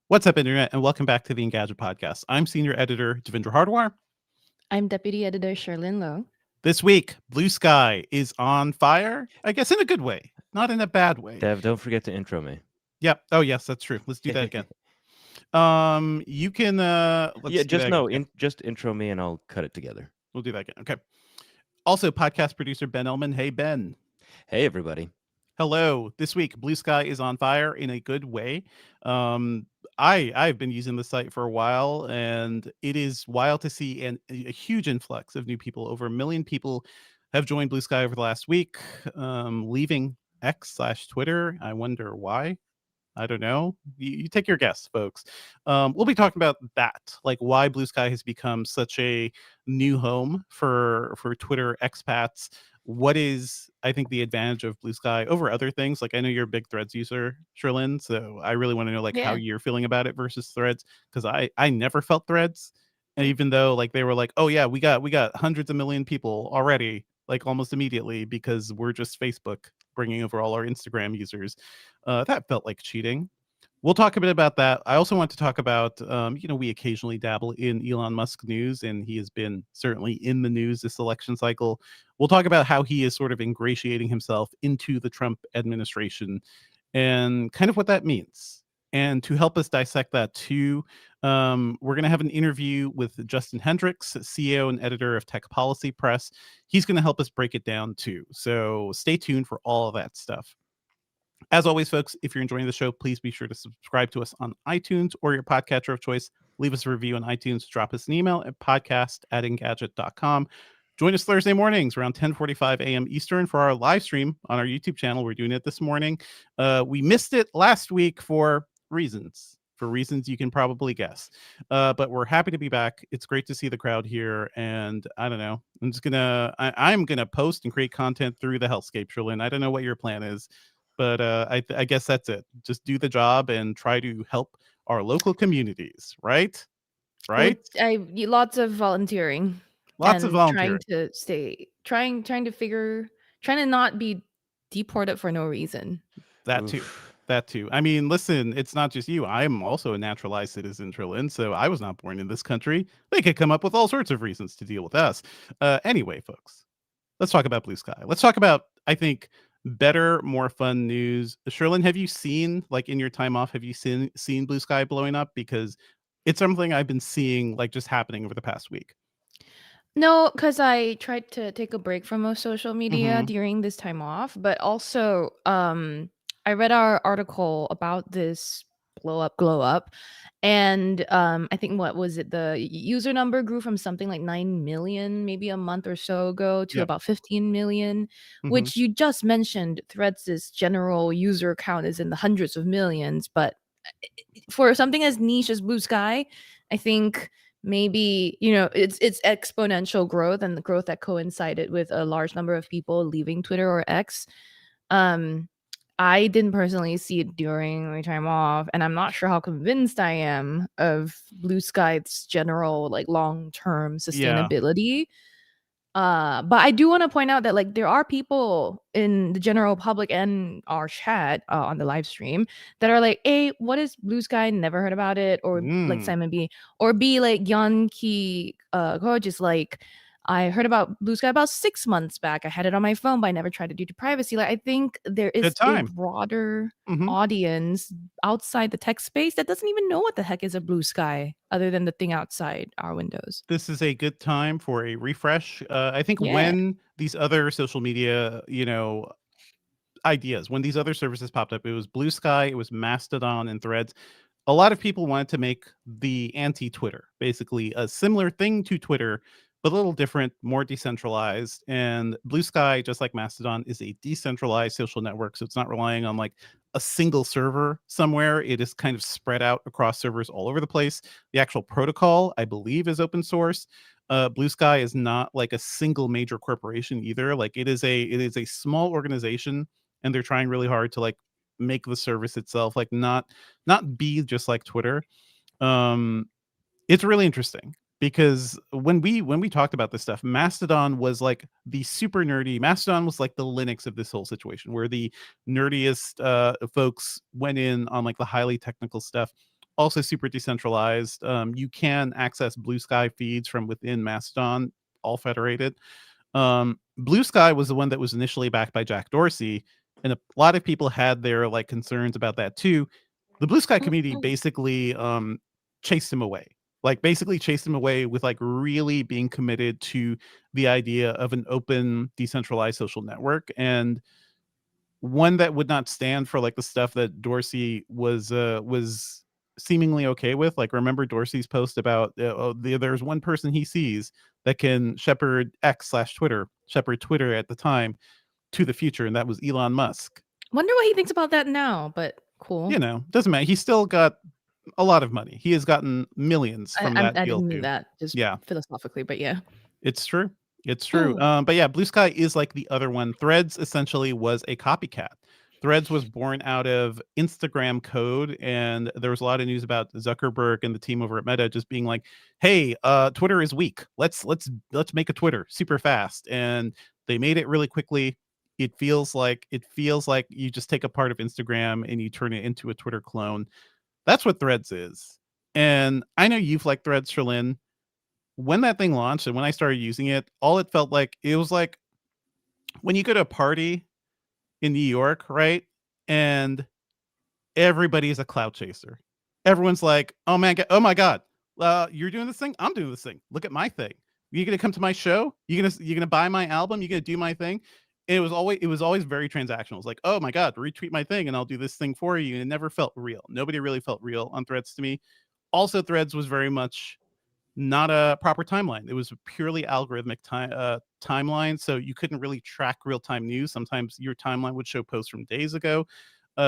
What's up, Internet, and welcome back to the Engadget Podcast. I'm Senior Editor Devindra Hardwar. I'm Deputy Editor Sherlyn Lowe. This week, Bluesky is on fire, I guess in a good way, not in a bad way. Dev, don't forget to intro me. Yep. Oh, yes, that's true. Let's do that again. You can, let's do that again. Just intro me and I'll cut it together. We'll do that again. Okay. Also, podcast producer Ben Elman. Hey, Ben. Hey, everybody. Hello. This week, Bluesky is on fire in a good way. I've been using the site for a while, and it is wild to see a huge influx of new people. Over 1 million people have joined Bluesky over the last week, leaving X/Twitter. I wonder why. I don't know. You take your guess, folks. We'll be talking about that, like why Bluesky has become such a new home for Twitter expats. What is, I think, the advantage of Bluesky over other things? Like, I know you're a big Threads user, Sherlyn, so I really want to know how you're feeling about it versus Threads, because I never felt Threads, and even though they were like, oh yeah, we got hundreds of million people already, almost immediately, because we're just Facebook bringing over all our Instagram users. That felt like cheating. We'll talk a bit about that. I also want to talk about, we occasionally dabble in Elon Musk news, and he has been certainly in the news this election cycle. We'll talk about how he is sort of ingratiating himself into the Trump administration and kind of what that means. And to help us dissect that too, we're going to have an interview with Justin Hendricks, CEO and editor of Tech Policy Press. He's going to help us break it down too. So stay tuned for all of that stuff. As always, folks, if you're enjoying the show, please be sure to subscribe to us on iTunes or your podcatcher of choice. Leave us a review on iTunes. Drop us an email at podcast@engadget.com. Join us Thursday mornings around 10:45 a.m. Eastern for our live stream on our YouTube channel. We're doing it this morning. We missed it last week for reasons you can probably guess. But we're happy to be back. It's great to see the crowd here. And I don't know, I'm going to post and create content through the hellscape, Sherlyn. I don't know what your plan is. But I guess that's it. Just do the job and try to help our local communities, right? Right? Lots of volunteering. Lots of volunteering. Trying to not be deported for no reason. That too. I mean, listen, it's not just you. I'm also a naturalized citizen, Trillian, so I was not born in this country. They could come up with all sorts of reasons to deal with us. Anyway, folks, let's talk about Bluesky. Let's talk about, I think, better, more fun news. Sherlyn, have you seen, in your time off, have you seen Bluesky blowing up? Because it's something I've been seeing just happening over the past week. No, because I tried to take a break from most social media during this time off, but also I read our article about this glow up, and I think, what was it, the user number grew from something like 9 million maybe a month or so ago to about 15 million, which you just mentioned. Threads' general user count is in the hundreds of millions, but for something as niche as Bluesky, I think maybe it's exponential growth, and the growth that coincided with a large number of people leaving Twitter or X. I didn't personally see it during my time off, and I'm not sure how convinced I am of Bluesky's general long-term sustainability. But I do want to point out that there are people in the general public and our chat on the live stream that are like, A, what is Bluesky? Never heard about it. Or like Simon B. Or B, like Yanki just like, I heard about Bluesky about 6 months back. I had it on my phone, but I never tried to do to privacy. I think there is a broader audience outside the tech space that doesn't even know what the heck is a Bluesky other than the thing outside our windows. This is a good time for a refresh. I think when these other social media, ideas, when these other services popped up, it was Bluesky, it was Mastodon and Threads. A lot of people wanted to make the anti-Twitter, basically a similar thing to Twitter, but a little different, more decentralized. And Bluesky, just like Mastodon, is a decentralized social network. So it's not relying on a single server somewhere. It is kind of spread out across servers all over the place. The actual protocol, I believe, is open source. Bluesky is not a single major corporation either. It is a small organization, and they're trying really hard to make the service itself not be just like Twitter. It's really interesting, because when we talked about this stuff, Mastodon was the super nerdy. Mastodon was the Linux of this whole situation, where the nerdiest folks went in on the highly technical stuff. also super decentralized. You can access Bluesky feeds from within Mastodon, all federated. Bluesky was the one that was initially backed by Jack Dorsey, and a lot of people had their like concerns about that too. The Bluesky community basically chased him away. Like basically chased him away with like really being committed to the idea of an open, decentralized social network, and one that would not stand for like the stuff that Dorsey was seemingly okay with. Like remember Dorsey's post about there's one person he sees that can shepherd shepherd Twitter at the time to the future, and that was Elon Musk. Wonder what he thinks about that now, but cool. You know, doesn't matter. He's still got a lot of money. He has gotten millions from that I deal didn't mean too. that just Yeah, philosophically, but yeah. it's true. It's true. But yeah, Bluesky is like the other one. Threads essentially was a copycat. Threads was born out of Instagram code, and there was a lot of news about Zuckerberg and the team over at Meta just being like, "Hey, Twitter is weak. Let's make a Twitter super fast." And they made it really quickly. It feels like you just take a part of Instagram and you turn it into a Twitter clone. That's what Threads is. And I know you've liked Threads, Sherlyn. When that thing launched and when I started using it, all it felt like, it was like when you go to a party in New York, right? And everybody is a cloud chaser. Everyone's like, "Oh man, oh my god, you're doing this thing. I'm doing this thing. Look at my thing. You gonna come to my show? You gonna buy my album? You gonna do my thing?" And it was always very transactional. It's like, "Oh my god, retweet my thing and I'll do this thing for you." And it never felt real. Nobody really felt real on Threads to me. Also, Threads was very much not a proper timeline. It was a purely algorithmic timeline, so you couldn't really track real-time news. Sometimes your timeline would show posts from days ago.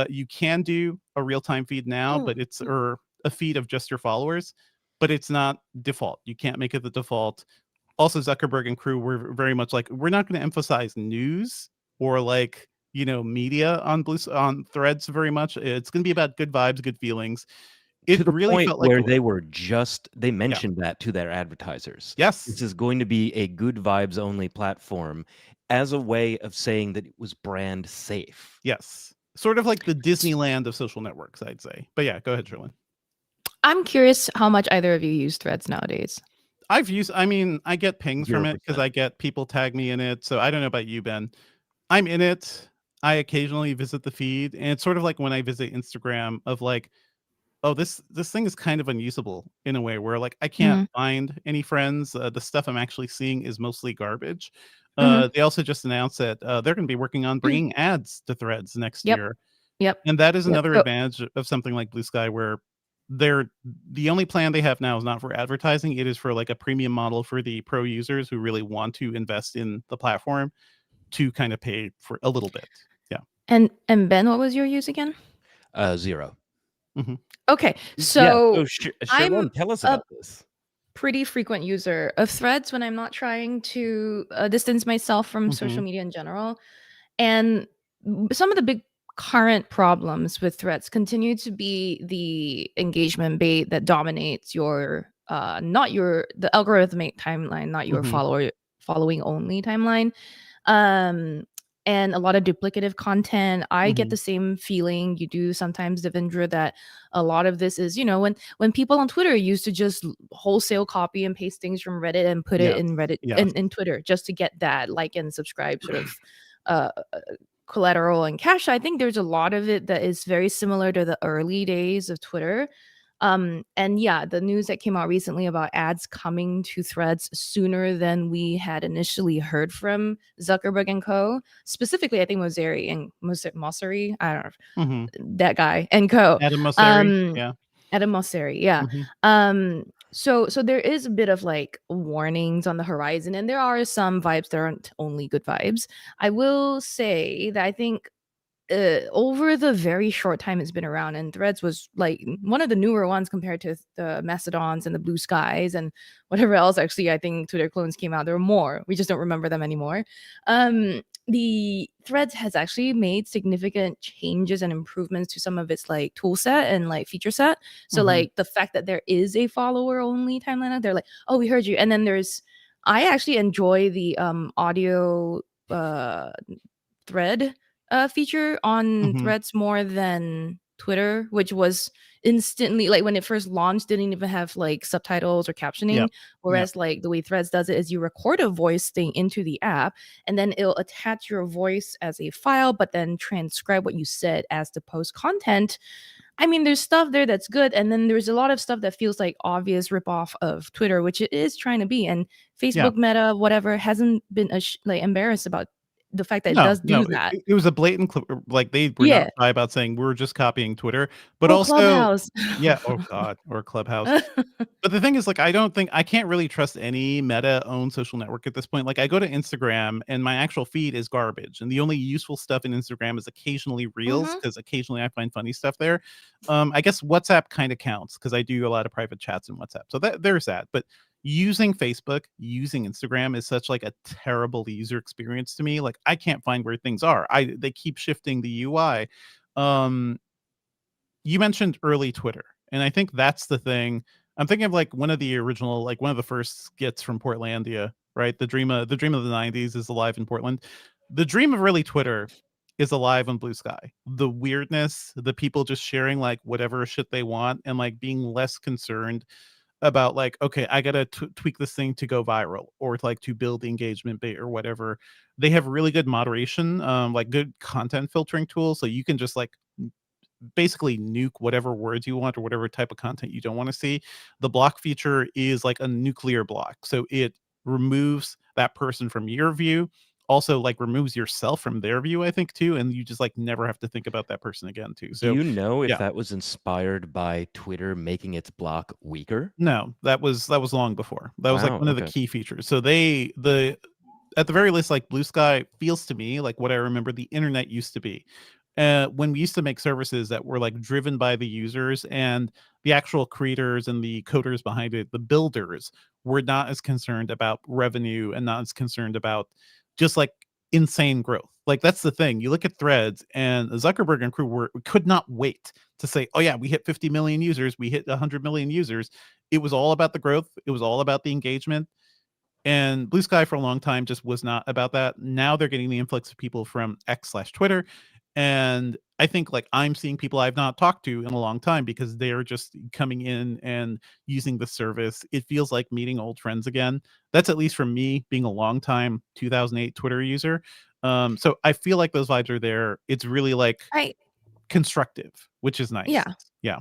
You can do a real-time feed now, but it's or a feed of just your followers, but it's not default. You can't make it the default. Also, Zuckerberg and crew were very much like, we're not going to emphasize news or like, you know, media on Threads very much. It's going to be about good vibes, good feelings. It to the really point felt like where they mentioned that to their advertisers. Yes. This is going to be a good vibes only platform as a way of saying that it was brand safe. Yes. Sort of like the Disneyland of social networks, I'd say. But yeah, go ahead, Sherlyn. I'm curious how much either of you use Threads nowadays. I get pings from it because I get people tag me in it. So I don't know about you, Ben. I'm in it. I occasionally visit the feed, and it's sort of like when I visit Instagram of like, oh, this thing is kind of unusable in a way where like I can't find any friends. The stuff I'm actually seeing is mostly garbage. They also just announced that they're going to be working on bringing ads to Threads next year. Yep. And that is another advantage of something like Bluesky, where the only plan they have now is not for advertising. It is for like a premium model for the pro users who really want to invest in the platform to kind of pay for a little bit. Yeah. And Ben, what was your use again? 0. Mm-hmm. Okay, so Sherlyn, tell us about this. Pretty frequent user of Threads when I'm not trying to distance myself from social media in general. And some of the big current problems with Threads continue to be the engagement bait that dominates your the algorithmic timeline, not your following only timeline. And a lot of duplicative content. I get the same feeling you do sometimes, Devendra, that a lot of this is, you know, when people on Twitter used to just wholesale copy and paste things from Reddit and put it in Reddit in Twitter just to get that like and subscribe sort of collateral and cash. I think there's a lot of it that is very similar to the early days of Twitter. And yeah, the news that came out recently about ads coming to Threads sooner than we had initially heard from Zuckerberg and co. Specifically, I think Mosseri and Mosseri, I don't know, that guy and co. Adam Mosseri, yeah. Adam Mosseri, yeah. So there is a bit of like warnings on the horizon, and there are some vibes that aren't only good vibes. I will say that I think over the very short time it's been around, and Threads was like one of the newer ones compared to the Mastodons and the Blueskys and whatever else. Actually, I think Twitter clones came out. There were more. We just don't remember them anymore. The Threads has actually made significant changes and improvements to some of its like tool set and like feature set. So like the fact that there is a follower only timeline, they're like, oh, we heard you. And then I actually enjoy the audio thread feature on Threads more than Twitter, which was instantly, like when it first launched, didn't even have like subtitles or captioning. Yep. Whereas like the way Threads does it is you record a voice thing into the app, and then it'll attach your voice as a file, but then transcribe what you said as the post content. I mean, there's stuff there that's good, and then there's a lot of stuff that feels like obvious ripoff of Twitter, which it is trying to be. And Yeah. Facebook, Meta, whatever, hasn't been like embarrassed about the fact that it No, does do no, that. it was a blatant like, they were not Yeah. shy about saying, "We're just copying Twitter," but Or also Clubhouse. yeah, oh god, or Clubhouse. But the thing is, like, I can't really trust any Meta-owned social network at this point. Like, I go to Instagram, and my actual feed is garbage, and the only useful stuff in Instagram is occasionally Reels, Mhm. because occasionally I find funny stuff there. I guess WhatsApp kinda counts, because I do a lot of private chats in WhatsApp, so there's that, but using Facebook, using Instagram is such, like, a terrible user experience to me. Like, I can't find where things are. They keep shifting the UI. Um, you mentioned early Twitter, and I think that's the thing. I'm thinking of, like, one of the original, like, one of the first skits from Portlandia, right? The dream of the '90s is alive in Portland. The dream of early Twitter is alive on Blue Sky. The weirdness, the people just sharing, like, whatever shit they want, and, like, being less concerned about, like, okay, I gotta tweak this thing to go viral, or like to build the engagement bait or whatever. They have really good moderation, like good content filtering tools, so you can just like basically nuke whatever words you want or whatever type of content you don't want to see. The block feature is like a nuclear block, so it removes that person from your view, also like removes yourself from their view, I think, too, and you just like never have to think about that person again, too. Do So you know if yeah. that was inspired by Twitter making its block weaker? No, that was long before. That was, like, Wow, one of the okay. key features. So the at the very least, like, Blue Sky feels to me like what I remember the internet used to be. When we used to make services that were, like, driven by the users, and the actual creators and the coders behind it, the builders, were not as concerned about revenue and not as concerned about just, like, insane growth. Like, that's the thing. You look at Threads, and Zuckerberg and crew could not wait to say, "Oh, yeah, we hit 50 million users. We hit 100 million users." It was all about the growth. It was all about the engagement. And Blue Sky for a long time just was not about that. Now they're getting the influx of people from X/Twitter. And I think like I'm seeing people I've not talked to in a long time because they're just coming in and using the service. It feels like meeting old friends again. That's at least from me being a long time 2008 Twitter user. So I feel like those vibes are there. It's really like I constructive, which is nice. Yeah. Yeah.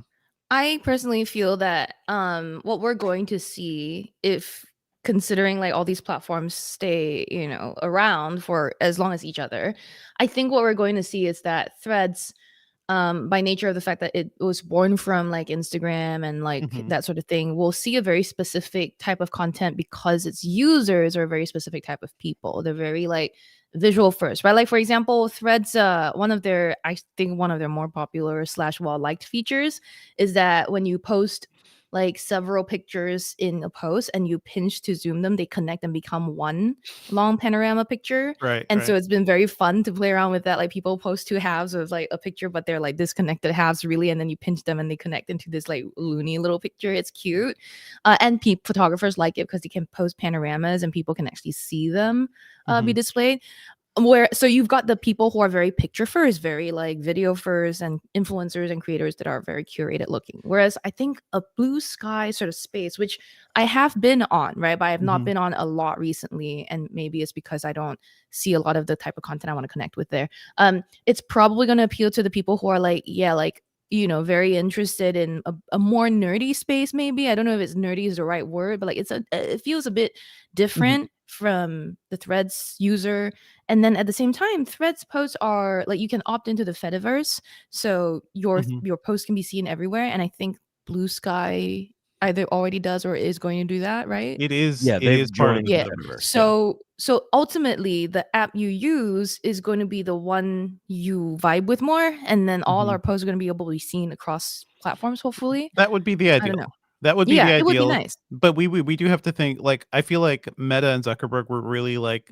I personally feel that what we're going to see, if considering like all these platforms stay, around for as long as each other, I think what we're going to see is that Threads, by nature of the fact that it was born from like Instagram and like Mhm. that sort of thing, we'll see a very specific type of content because its users are a very specific type of people. They're very like visual first, right? Like for example, Threads, I think one of their more popular slash well liked features is that when you post like several pictures in a post and you pinch to zoom them, they connect and become one long panorama picture. Right, And so right. it's been very fun to play around with that. Like people post two halves of like a picture, but they're like disconnected halves really. And then you pinch them and they connect into this like loony little picture. It's cute. And photographers like it because they can post panoramas and people can actually see them be Mhm. displayed. Where so you've got the people who are very picture first, very like video first, and influencers and creators that are very curated looking. Whereas I think a Blue Sky sort of space, which I have been on, right, but I have not Mhm. been on a lot recently, and maybe it's because I don't see a lot of the type of content I want to connect with there. It's probably going to appeal to the people who are like, yeah, like very interested in a more nerdy space. Maybe I don't know if it's nerdy is the right word, but like it feels a bit Mhm. different from the Threads user. And then at the same time, Threads posts are like you can opt into the Fediverse, so Mhm. your post can be seen everywhere. And I think Blue Sky either already does or is going to do that, right? Yeah, It is they've part of joined the the Yeah. Fediverse. Fediverse, Yeah. yeah. So ultimately, the app you use is going to be the one you vibe with more, and then all Mhm. our posts are going to be able to be seen across platforms. Hopefully, That would be the I don't know. ideal. That would be Yeah, the it would be ideal, nice. but we do have to think, like, I feel like Meta and Zuckerberg were really, like,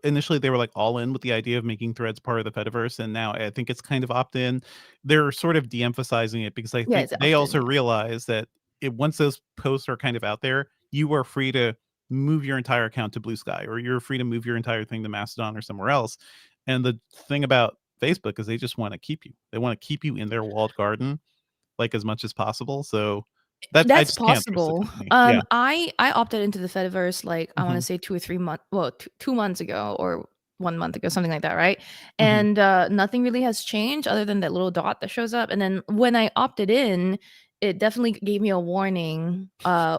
initially, they were, like, all in with the idea of making Threads part of the Fediverse, and now I think it's kind of opt-in. They're sort of de-emphasizing it because I Yeah, think it's they often also yeah. realize that once those posts are kind of out there, you are free to move your entire account to Blue Sky, or you're free to move your entire thing to Mastodon or somewhere else, and the thing about Facebook is they just wanna keep you. They wanna keep you in their walled garden. like as much as possible. So that I That's just can't trust the possible. company. Yeah. I opted into the Fediverse like I want to Hmm. say 2 or 3 months, well, 2 months ago or 1 month ago, something like that, right? Hmm. And nothing really has changed other than that little dot that shows up. And then when I opted in, it definitely gave me a warning,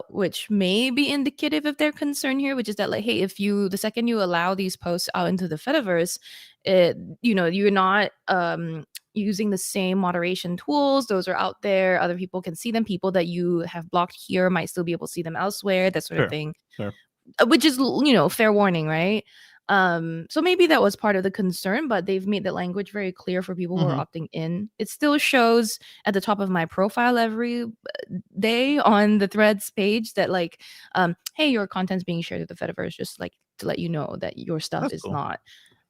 which may be indicative of their concern here, which is that like, hey, if you the second you allow these posts out into the Fediverse, you're not using the same moderation tools. Those are out there. Other people can see them. People that you have blocked here might still be able to see them elsewhere, that sort of Sure. thing. Sure. Which is, fair warning, right? So maybe that was part of the concern, but they've made the language very clear for people who are Hmm. opting in. It still shows at the top of my profile every day on the threads page that like, hey, your content's being shared to the Fediverse, just like to let you know that your stuff That's is cool. not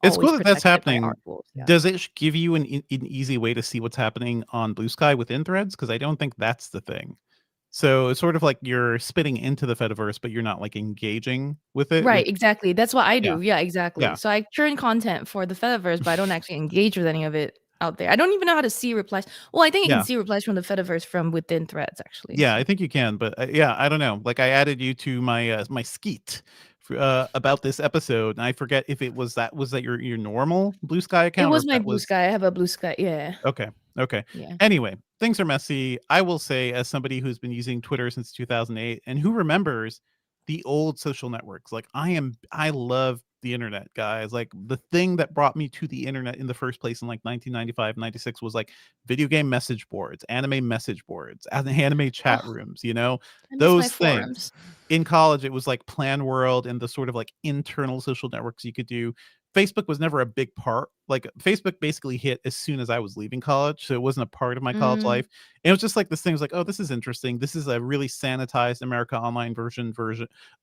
It's always cool that that's protected by happening. our rules. Yeah. Does it give you an easy way to see what's happening on Blue Sky within threads? Because I don't think that's the thing. So it's sort of like you're spitting into the Fediverse, but you're not like engaging with it. Right, exactly. That's what I Yeah, do. Yeah, exactly. yeah, So I churn content for the Fediverse, but I don't actually engage with any of it out there. I don't even know how to see replies. Well, I think you can yeah, see replies from the Fediverse from within threads, actually. yeah. I So think you can, but yeah, I don't know. Like I added you to my my skeet about this episode, and I forget if it was that your normal Blue Sky it account or was if my that blue was sky. I have a blue sky. Yeah, okay. Okay. yeah. Anyway, things are messy. I will say, as somebody who's been using Twitter since 2008 and who remembers the old social networks, like I love the internet, guys. Like the thing that brought me to the internet in the first place in like 1995, 96 was like video game message boards, anime message boards, and anime chat Oh, rooms, I miss my those things. forums. In college, it was like Plan World and the sort of like internal social networks you could do. Facebook was never a big part. Like Facebook basically hit as soon as I was leaving college, so it wasn't a part of my college Mm, life. And it was just like this thing was like, oh, this is interesting. This is a really sanitized America Online version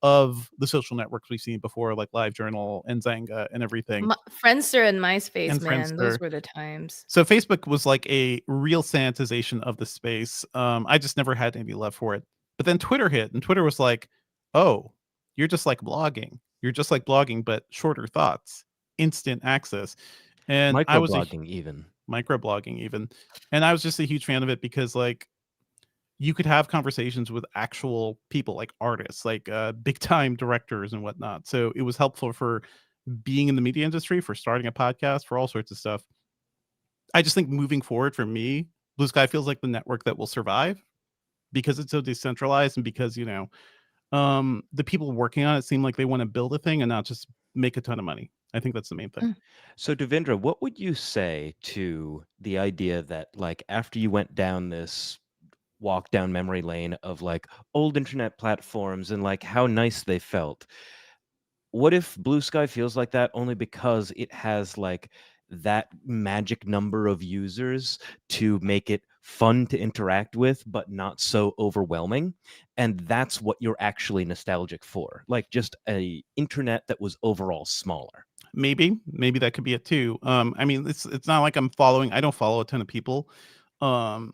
of the social networks we've seen before, like LiveJournal and Zanga and everything, Friendster and MySpace, and man, those Friendster. were the times. So Facebook was like a real sanitization of the space. I just never had any love for it. But then Twitter hit, and Twitter was like, "Oh, you're just like blogging. You're just like blogging, but shorter thoughts, instant access." And I was a Microblogging even. microblogging even, and I was just a huge fan of it because like you could have conversations with actual people, like artists, like big time directors and whatnot. So it was helpful for being in the media industry, for starting a podcast, for all sorts of stuff. I just think moving forward for me, Blue Sky feels like the network that will survive because it's so decentralized and because, the people working on it seem like they want to build a thing and not just make a ton of money. I think that's the main thing. Mm. So, Devendra, what would you say to the idea that, like, after you went down this walk down memory lane of like old internet platforms and like how nice they felt, what if Blue Sky feels like that only because it has like that magic number of users to make it fun to interact with, but not so overwhelming? And that's what you're actually nostalgic for, like just a internet that was overall smaller. Maybe that could be it too. I mean, it's not like I don't follow a ton of people. Um,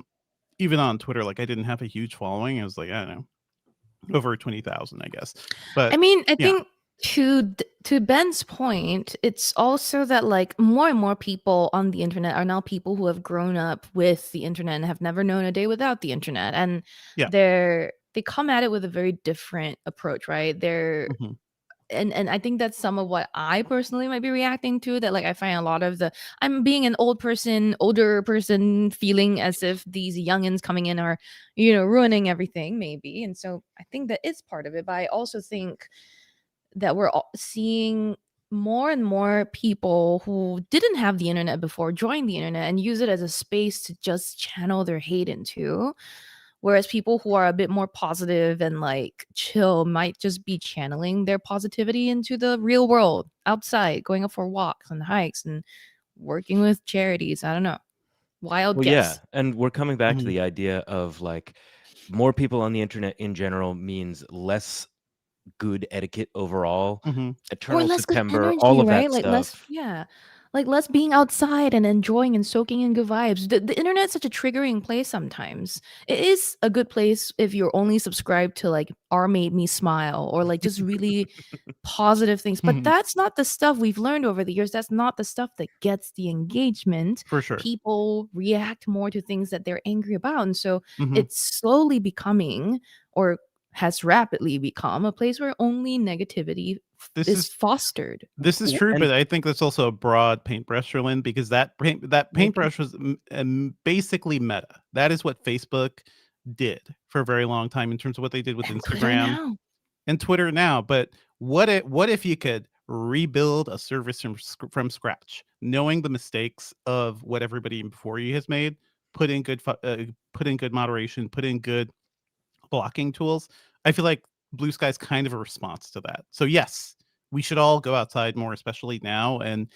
even on Twitter, like I didn't have a huge following. I was like, I don't know, over 20,000, I guess. I But mean, I yeah, think to Ben's point, it's also that like more and more people on the internet are now people who have grown up with the internet and have never known a day without the internet, and yeah. they come at it with a very different approach, right? Mhm. And I think that's some of what I personally might be reacting to, that like I find a lot of the I'm being an older person feeling as if these youngins coming in are, ruining everything maybe. And so I think that is part of it, but I also think that we're seeing more and more people who didn't have the internet before join the internet and use it as a space to just channel their hate into. Whereas people who are a bit more positive and like chill might just be channeling their positivity into the real world outside, going up for walks and hikes and working with charities. I don't know. Wild Well, yeah. guess. And we're coming back to Mhm. the idea of like more people on the internet in general means less good etiquette overall. Mhm. Or Eternal less good September, all energy, of right? that Like less, stuff. yeah. like less being outside and enjoying and soaking in good vibes. The internet's such a triggering place sometimes. It is a good place if you're only subscribed to like R made me smile or like just really positive things. But that's not the stuff we've learned over the years. That's not the stuff that gets the engagement. For sure. People react more to things that they're angry about. And so Mhm. it's slowly becoming, or has rapidly become, a place where only negativity This is is fostered. This is true, And but I think that's also a broad paintbrush, Lynn, because that Maybe. paintbrush was basically Meta. That is what Facebook did for a very long time in terms of what they did with And Twitter Instagram now. and Twitter now. But what if you could rebuild a service from scratch, knowing the mistakes of what everybody before you has made, put in good moderation, put in good blocking tools. I feel like Blue Sky is kind of a response to that. So yes, we should all go outside more, especially now, and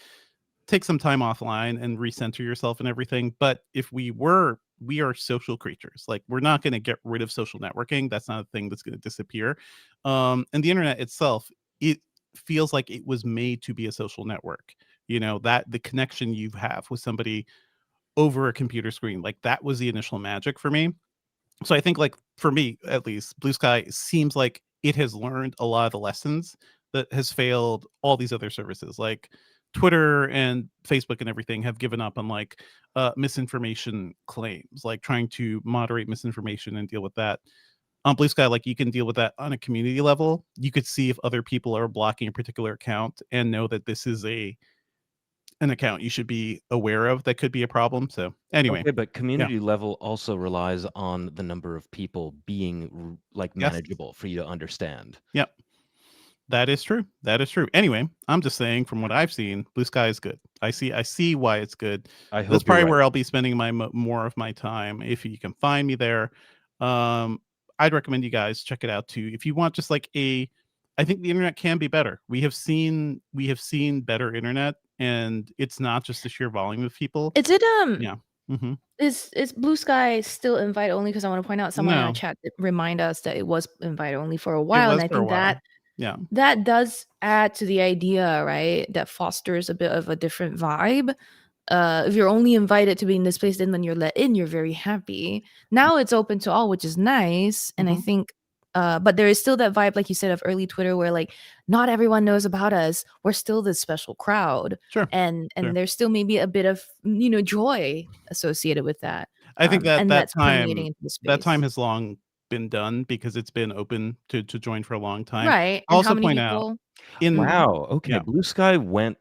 take some time offline and recenter yourself and everything. But if we are social creatures. Like we're not going to get rid of social networking. That's not a thing that's going to disappear. And the internet itself, it feels like it was made to be a social network. You know, that the connection you have with somebody over a computer screen, like that was the initial magic for me. So I think, like, for me at least, Blue Sky seems like it has learned a lot of the lessons that has failed all these other services. Like Twitter and Facebook and everything have given up on like misinformation claims, like trying to moderate misinformation and deal with that. On Blue Sky, like you can deal with that on a community level. You could see if other people are blocking a particular account and know that this is an account you should be aware of that could be a problem. So anyway, okay, but yeah. community level also relies on the number of people being like Yes. manageable for you to understand. Yep. That is true. That is true. Anyway, I'm just saying from what I've seen, Blue Sky is good. I see why it's good. I That's hope you're probably right. where I'll be spending my more of my time if you can find me there. Um, I'd recommend you guys check it out too. If you want just like I think the internet can be better. We have seen better internet, and it's not just the sheer volume of people. Is it Yeah. hmm is Blue Sky still invite only? Because I want to point out, someone in our No, chat did remind us that it was invite only for a it while, and was I for a think while. Yeah. that does add to the idea, right? That fosters a bit of a different vibe. If you're only invited to be in this place and then you're let in, you're very happy. Now it's open to all, which is nice. And I hmm think but there is still that vibe, like you said, of early Twitter where like not everyone knows about us. We're still this special crowd. Sure. Sure. And there's still maybe a bit of joy associated with that. I think that And that's permeating into the that time space. has long been done because it's been open to join for a long time. Right. I'll And how also many point out people? in Mhm. Wow. Okay. yeah, Blue Sky went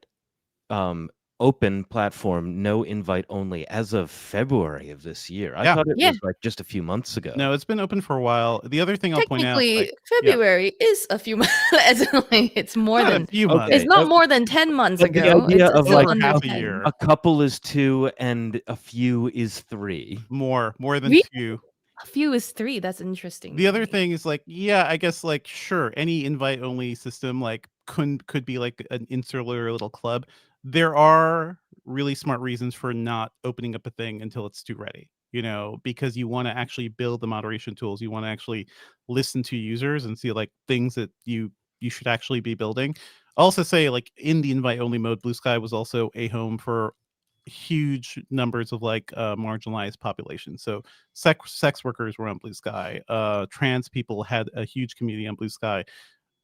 um, open platform, no invite only as of February of this year. I yeah. thought it Yeah. was like just a few months ago. No, it's been open for a while. The other thing I'll point out, Technically, like, yeah, February is a few months. As in, like, it's more not a than few months, it's Okay. not more than 10 months But the ago. idea It's of still like over under half a 10. year, a couple is 2 and a few is 3. more than Really? two. A few is 3. That's interesting The to other me. thing is like, yeah, I guess like sure, any invite only system like could be like an insular little club. There are really smart reasons for not opening up a thing until it's too ready. You know, because you want to actually build the moderation tools. You want to actually listen to users and see like things that you should actually be building. I'll also say like in the invite only mode, Blue Sky was also a home for huge numbers of like marginalized populations. So sex workers were on Blue Sky. Trans people had a huge community on Blue Sky.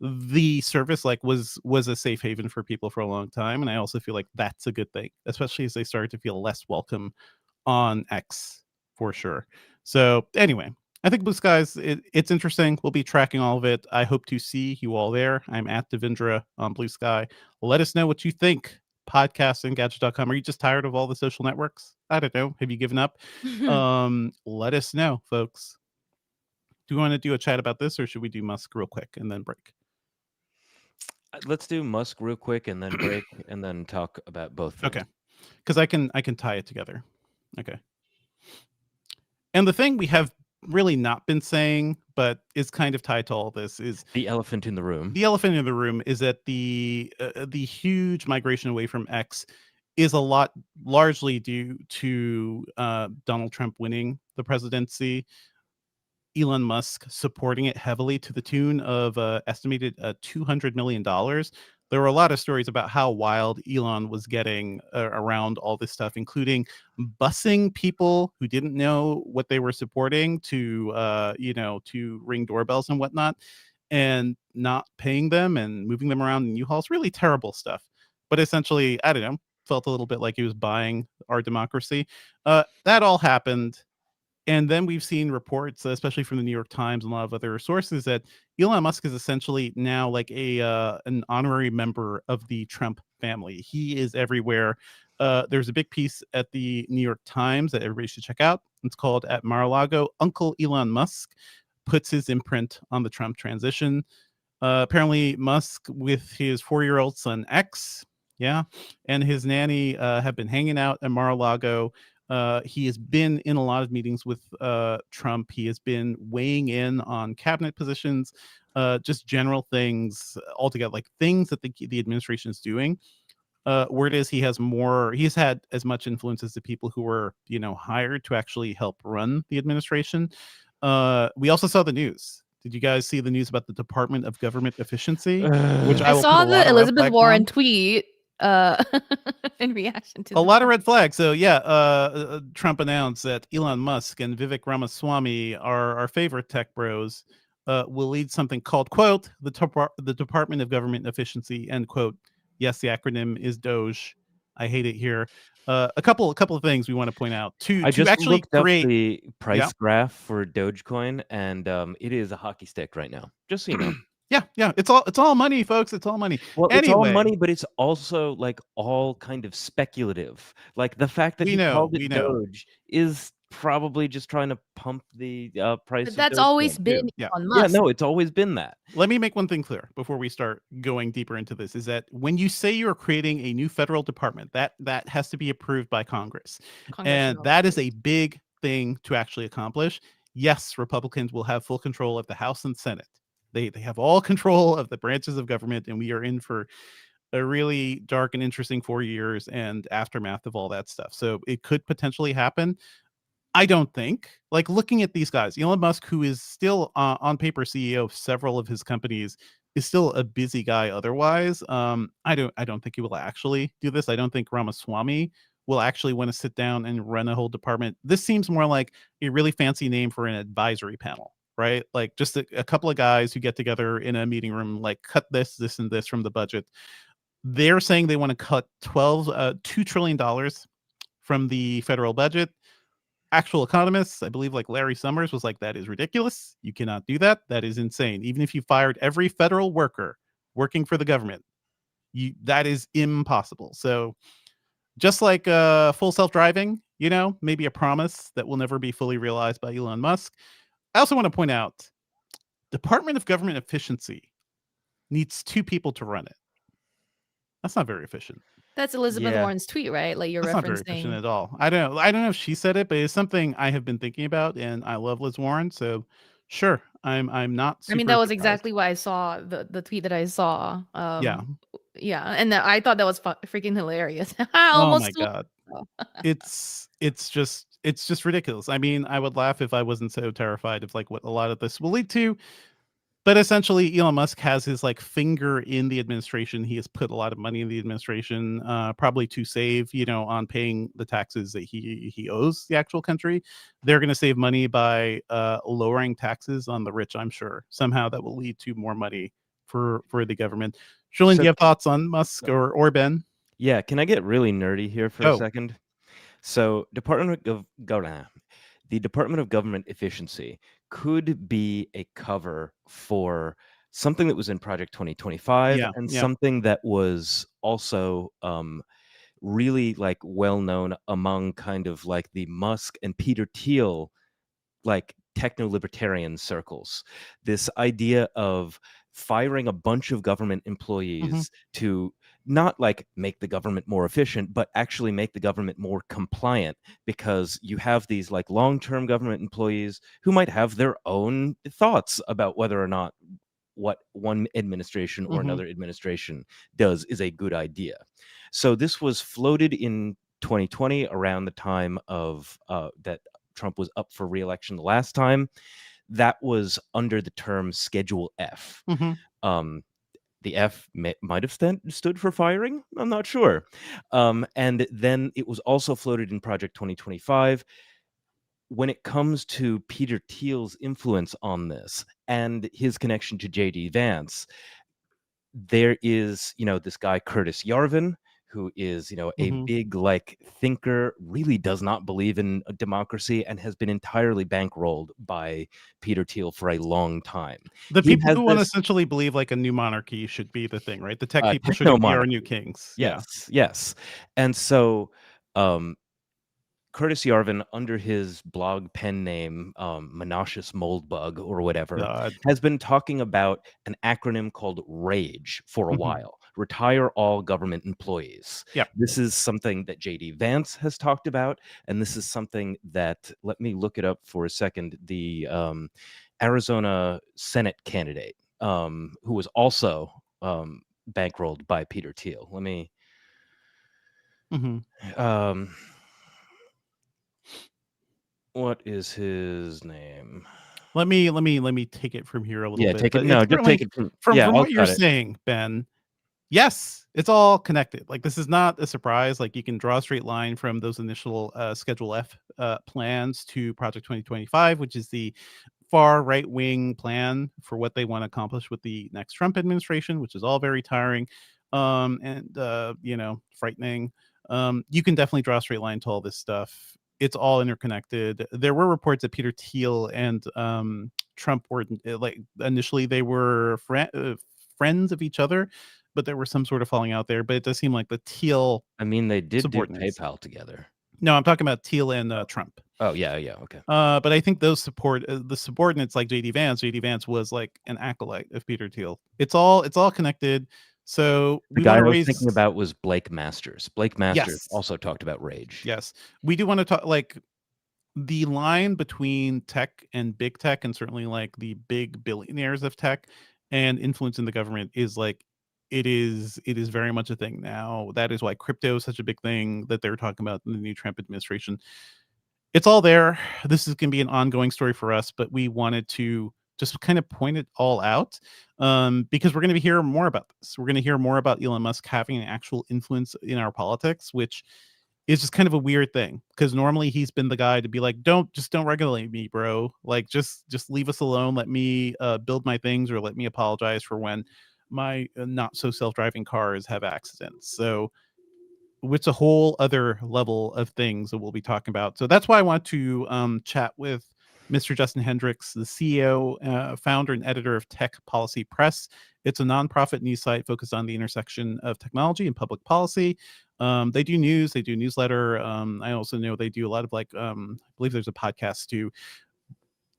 The service like was a safe haven for people for a long time, and I also feel like that's a good thing, especially as they started to feel less welcome on X for sure. So anyway, I think Blue Skies, it's interesting. We'll be tracking all of it. I hope to see you all there. I'm at Devindra on Blue Sky. Let us know what you think. Podcast Engadget.com. Are you just tired of all the social networks? I don't know. Have you given up? Let us know, folks. Do you want to do a chat about this, or should we do Musk real quick and then break? Let's do Musk real quick and then break and then talk about both things. Okay, because I can tie it together. Okay. And the thing we have really not been saying, but is kind of tied to all this, is The elephant in the room. the elephant in the room is that the huge migration away from X is a lot largely due to Donald Trump winning the presidency, Elon Musk supporting it heavily to the tune of estimated $200 million. there were a lot of stories about how wild Elon was getting around all this stuff, including busing people who didn't know what they were supporting to, to ring doorbells and whatnot, and not paying them and moving them around in U-Hauls. Really terrible stuff. But essentially, I don't know, felt a little bit like he was buying our democracy. That all happened. And then we've seen reports, especially from the New York Times and a lot of other sources, that Elon Musk is essentially now like an honorary member of the Trump family. He is everywhere. There's a big piece at the New York Times that everybody should check out. It's called "At Mar-a-Lago, Uncle Elon Musk Puts His Imprint on the Trump Transition." Apparently, Musk with his 4-year-old son X, yeah, and his nanny have been hanging out at Mar-a-Lago. He has been in a lot of meetings with Trump. He has been weighing in on cabinet positions, just general things altogether, like things that the administration is doing. Word is he's had as much influence as the people who were, hired to actually help run the administration. We also saw the news. Did you guys see the news about the Department of Government Efficiency, which I I will put saw a lot the of red Elizabeth flags Warren on? tweet in reaction to A lot of that. red flags. So yeah, Trump announced that Elon Musk and Vivek Ramaswamy, our favorite tech bros, will lead something called, quote, the Department of Government Efficiency, end quote. Yes, the acronym is Doge. I hate it here. A couple of things we want to point out to I just actually looked up create. the Yeah. price graph for Dogecoin, and it is a hockey stick right now. Just so you know. Yeah, it's all money, folks. It's all money. Well, it's all Anyway, money, but it's also like all kind of speculative. Like the fact that we he know, called it Doge is probably just trying to pump the price But of that's always Dogecoin been too. Yeah. Elon Yeah, Musk. no, it's always been that. Let me make one thing clear before we start going deeper into this, is that when you say you're creating a new federal department, that has to be approved by Congress. And Congressional that is approval. a big thing to actually accomplish. Yes, Republicans will have full control of the House and Senate. They have all control of the branches of government, and we are in for a really dark and interesting 4 years and aftermath of all that stuff. So it could potentially happen. I don't think, like, looking at these guys, Elon Musk, who is still on paper CEO of several of his companies, is still a busy guy otherwise. I don't think he will actually do this. I don't think Ramaswamy will actually want to sit down and run a whole department. This seems more like a really fancy name for an advisory panel, right? Like just a couple of guys who get together in a meeting room, like cut this, and this from the budget. They're saying they want to cut $2 trillion from the federal budget. Actual economists, I believe like Larry Summers was like, that is ridiculous. You cannot do that. That is insane. Even if you fired every federal worker working for the government, that is impossible. So just like full self-driving, maybe a promise that will never be fully realized by Elon Musk. I also want to point out, Department of Government Efficiency needs 2 people to run it. That's not very efficient. That's Elizabeth Yeah. Warren's tweet, right? Like you're That's not very efficient referencing. at all. I don't know if she said it, but it's something I have been thinking about, and I love Liz Warren, so sure, I'm not I mean, super that was surprised. exactly why I saw the tweet that I saw. Yeah. Yeah, and I thought that was freaking hilarious. I Oh my almost swore. god. It's just ridiculous. I mean, I would laugh if I wasn't so terrified of like what a lot of this will lead to. But essentially, Elon Musk has his like finger in the administration. He has put a lot of money in the administration, probably to save, on paying the taxes that he owes the actual country. They're going to save money by lowering taxes on the rich. I'm sure somehow that will lead to more money for the government. Julian, do So you have thoughts on Musk or Ben? yeah, can I get really nerdy here for a Oh, second? So the Department of Government Efficiency could be a cover for something that was in Project 2025 and yeah. something that was also really like well known among kind of like the Musk and Peter Thiel like techno-libertarian circles. This idea of firing a bunch of government employees to not like make the government more efficient, but actually make the government more compliant, because you have these like long-term government employees who might have their own thoughts about whether or not what one administration or another administration does is a good idea. So this was floated in 2020 around the time of that Trump was up for re-election the last time. That was under the term Schedule F. Mm-hmm. The F might have stood for firing. I'm not sure. And then it was also floated in Project 2025. When it comes to Peter Thiel's influence on this and his connection to J.D. Vance, there is, this guy Curtis Yarvin, who is, a Mhm. big thinker, really does not believe in a democracy and has been entirely bankrolled by Peter Thiel for a long time. The He people has who want to this essentially believe like a new monarchy should be the thing, right? The tech people should techno be our new monarchy. kings. Yeah. Yes, yes. And so um Curtis Yarvin, under his blog pen name, Menocious Moldbug or whatever, God. has been talking about an acronym called RAGE for a Mhm. while. Retire all government employees. Yep. This is something that J.D. Vance has talked about, and this is something that, let me look it up for a second, the Arizona Senate candidate, who was also bankrolled by Peter Thiel. Let me... Mhm. Um, what is his name? Let me take it from here a little Yeah, bit. take it. But it's No, just take certainly it from. from Yeah, I'll what you're cut it. saying, Ben. Yes, it's all connected. Like this is not a surprise. Like you can draw a straight line from those initial Schedule F plans to Project 2025, which is the far right wing plan for what they want to accomplish with the next Trump administration, which is all very tiring and frightening. You can definitely draw a straight line to all this stuff. It's all interconnected. There were reports that Peter Thiel and Trump were like initially they were friends of each other, but there was some sort of falling out there. But it does seem like the Thiel I mean, they did do subordinates. PayPal together. No, I'm talking about Thiel and Trump. Oh, yeah, okay. But I think those support the subordinates like JD Vance. JD Vance was like an acolyte of Peter Thiel. It's all connected. So The we want guy to I was raise thinking about was Blake Masters. Blake Masters yes, also talked about rage. yes. We do want to talk like the line between tech and big tech, and certainly like the big billionaires of tech and influence in the government is like it is very much a thing now. That is why crypto is such a big thing that they're talking about in the new Trump administration. It's all there. This is going to be an ongoing story for us, but we wanted to just kind of point it all out because we're going to hear more about this. We're going to hear more about Elon Musk having an actual influence in our politics, which is just kind of a weird thing because normally he's been the guy to be like, don't regulate me, bro. Like just leave us alone. Let me build my things or let me apologize for when my not so self-driving cars have accidents. So it's a whole other level of things that we'll be talking about. So that's why I want to chat with Mr. Justin Hendricks, the CEO, founder, and editor of Tech Policy Press. It's a nonprofit news site focused on the intersection of technology and public policy. They do news, they do newsletter. I also know they do a lot of I believe there's a podcast too.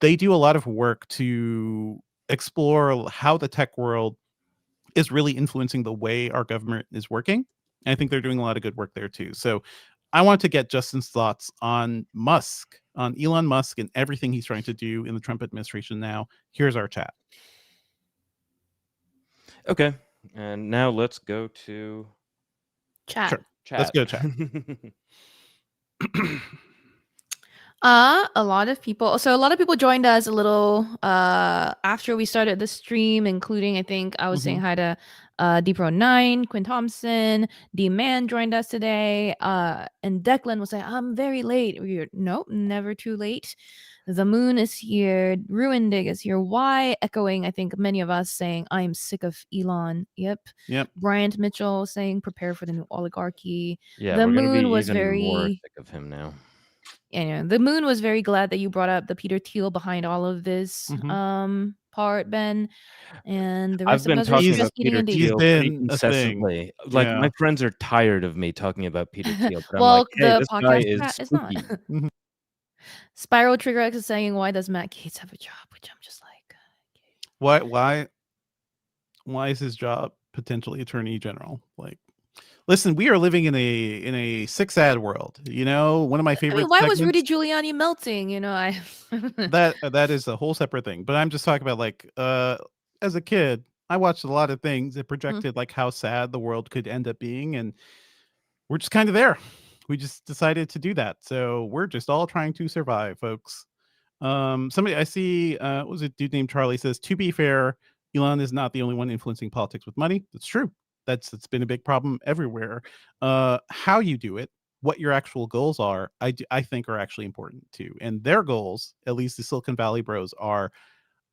They do a lot of work to explore how the tech world is really influencing the way our government is working. I think they're doing a lot of good work there too. So I want to get Justin's thoughts on Musk, on Elon Musk and everything he's trying to do in the Trump administration now. Here's our chat. Okay, and now let's go to Chat. Sure. chat. Let's go chat. A lot of people. So a lot of people joined us a little after we started the stream, including I think I was saying hi to DPro9, Quinn Thompson, D Man joined us today. And Declan was saying, I'm very late. We're nope, never too late. The moon is here. Ruindig is here. Why? Echoing, I think, many of us saying, I'm sick of Elon. Yep. Bryant Mitchell saying, prepare for the new oligarchy. Yeah, the we're gonna moon be was even more very sick of him now. Yeah, the moon was very glad that you brought up the Peter Thiel behind all of this part, Ben. And the I've rest of been us are talking just about eating Peter and He's Thiel dating. pretty been a thing. incessantly. Like Yeah. my friends are tired of me talking about Peter Thiel, but I'm Well, like, hey, the this guy podcast is chat is not. spooky. Spiral Trigger X is saying, why does Matt Gates have a job? Which I'm just like, why is his job potentially attorney general? Like, listen, we are living in a six ad world. You know, one of my favorite. I mean, why was segments, Rudy Giuliani melting? You know, that is a whole separate thing. But I'm just talking about like as a kid, I watched a lot of things that projected like how sad the world could end up being, and we're just kind of there. We just decided to do that. So we're just all trying to survive, folks. Somebody I see what was a dude named Charlie says, to be fair, Elon is not the only one influencing politics with money. That's true. It's been a big problem everywhere. How you do it, what your actual goals are, I think are actually important too. And their goals, at least the Silicon Valley bros, are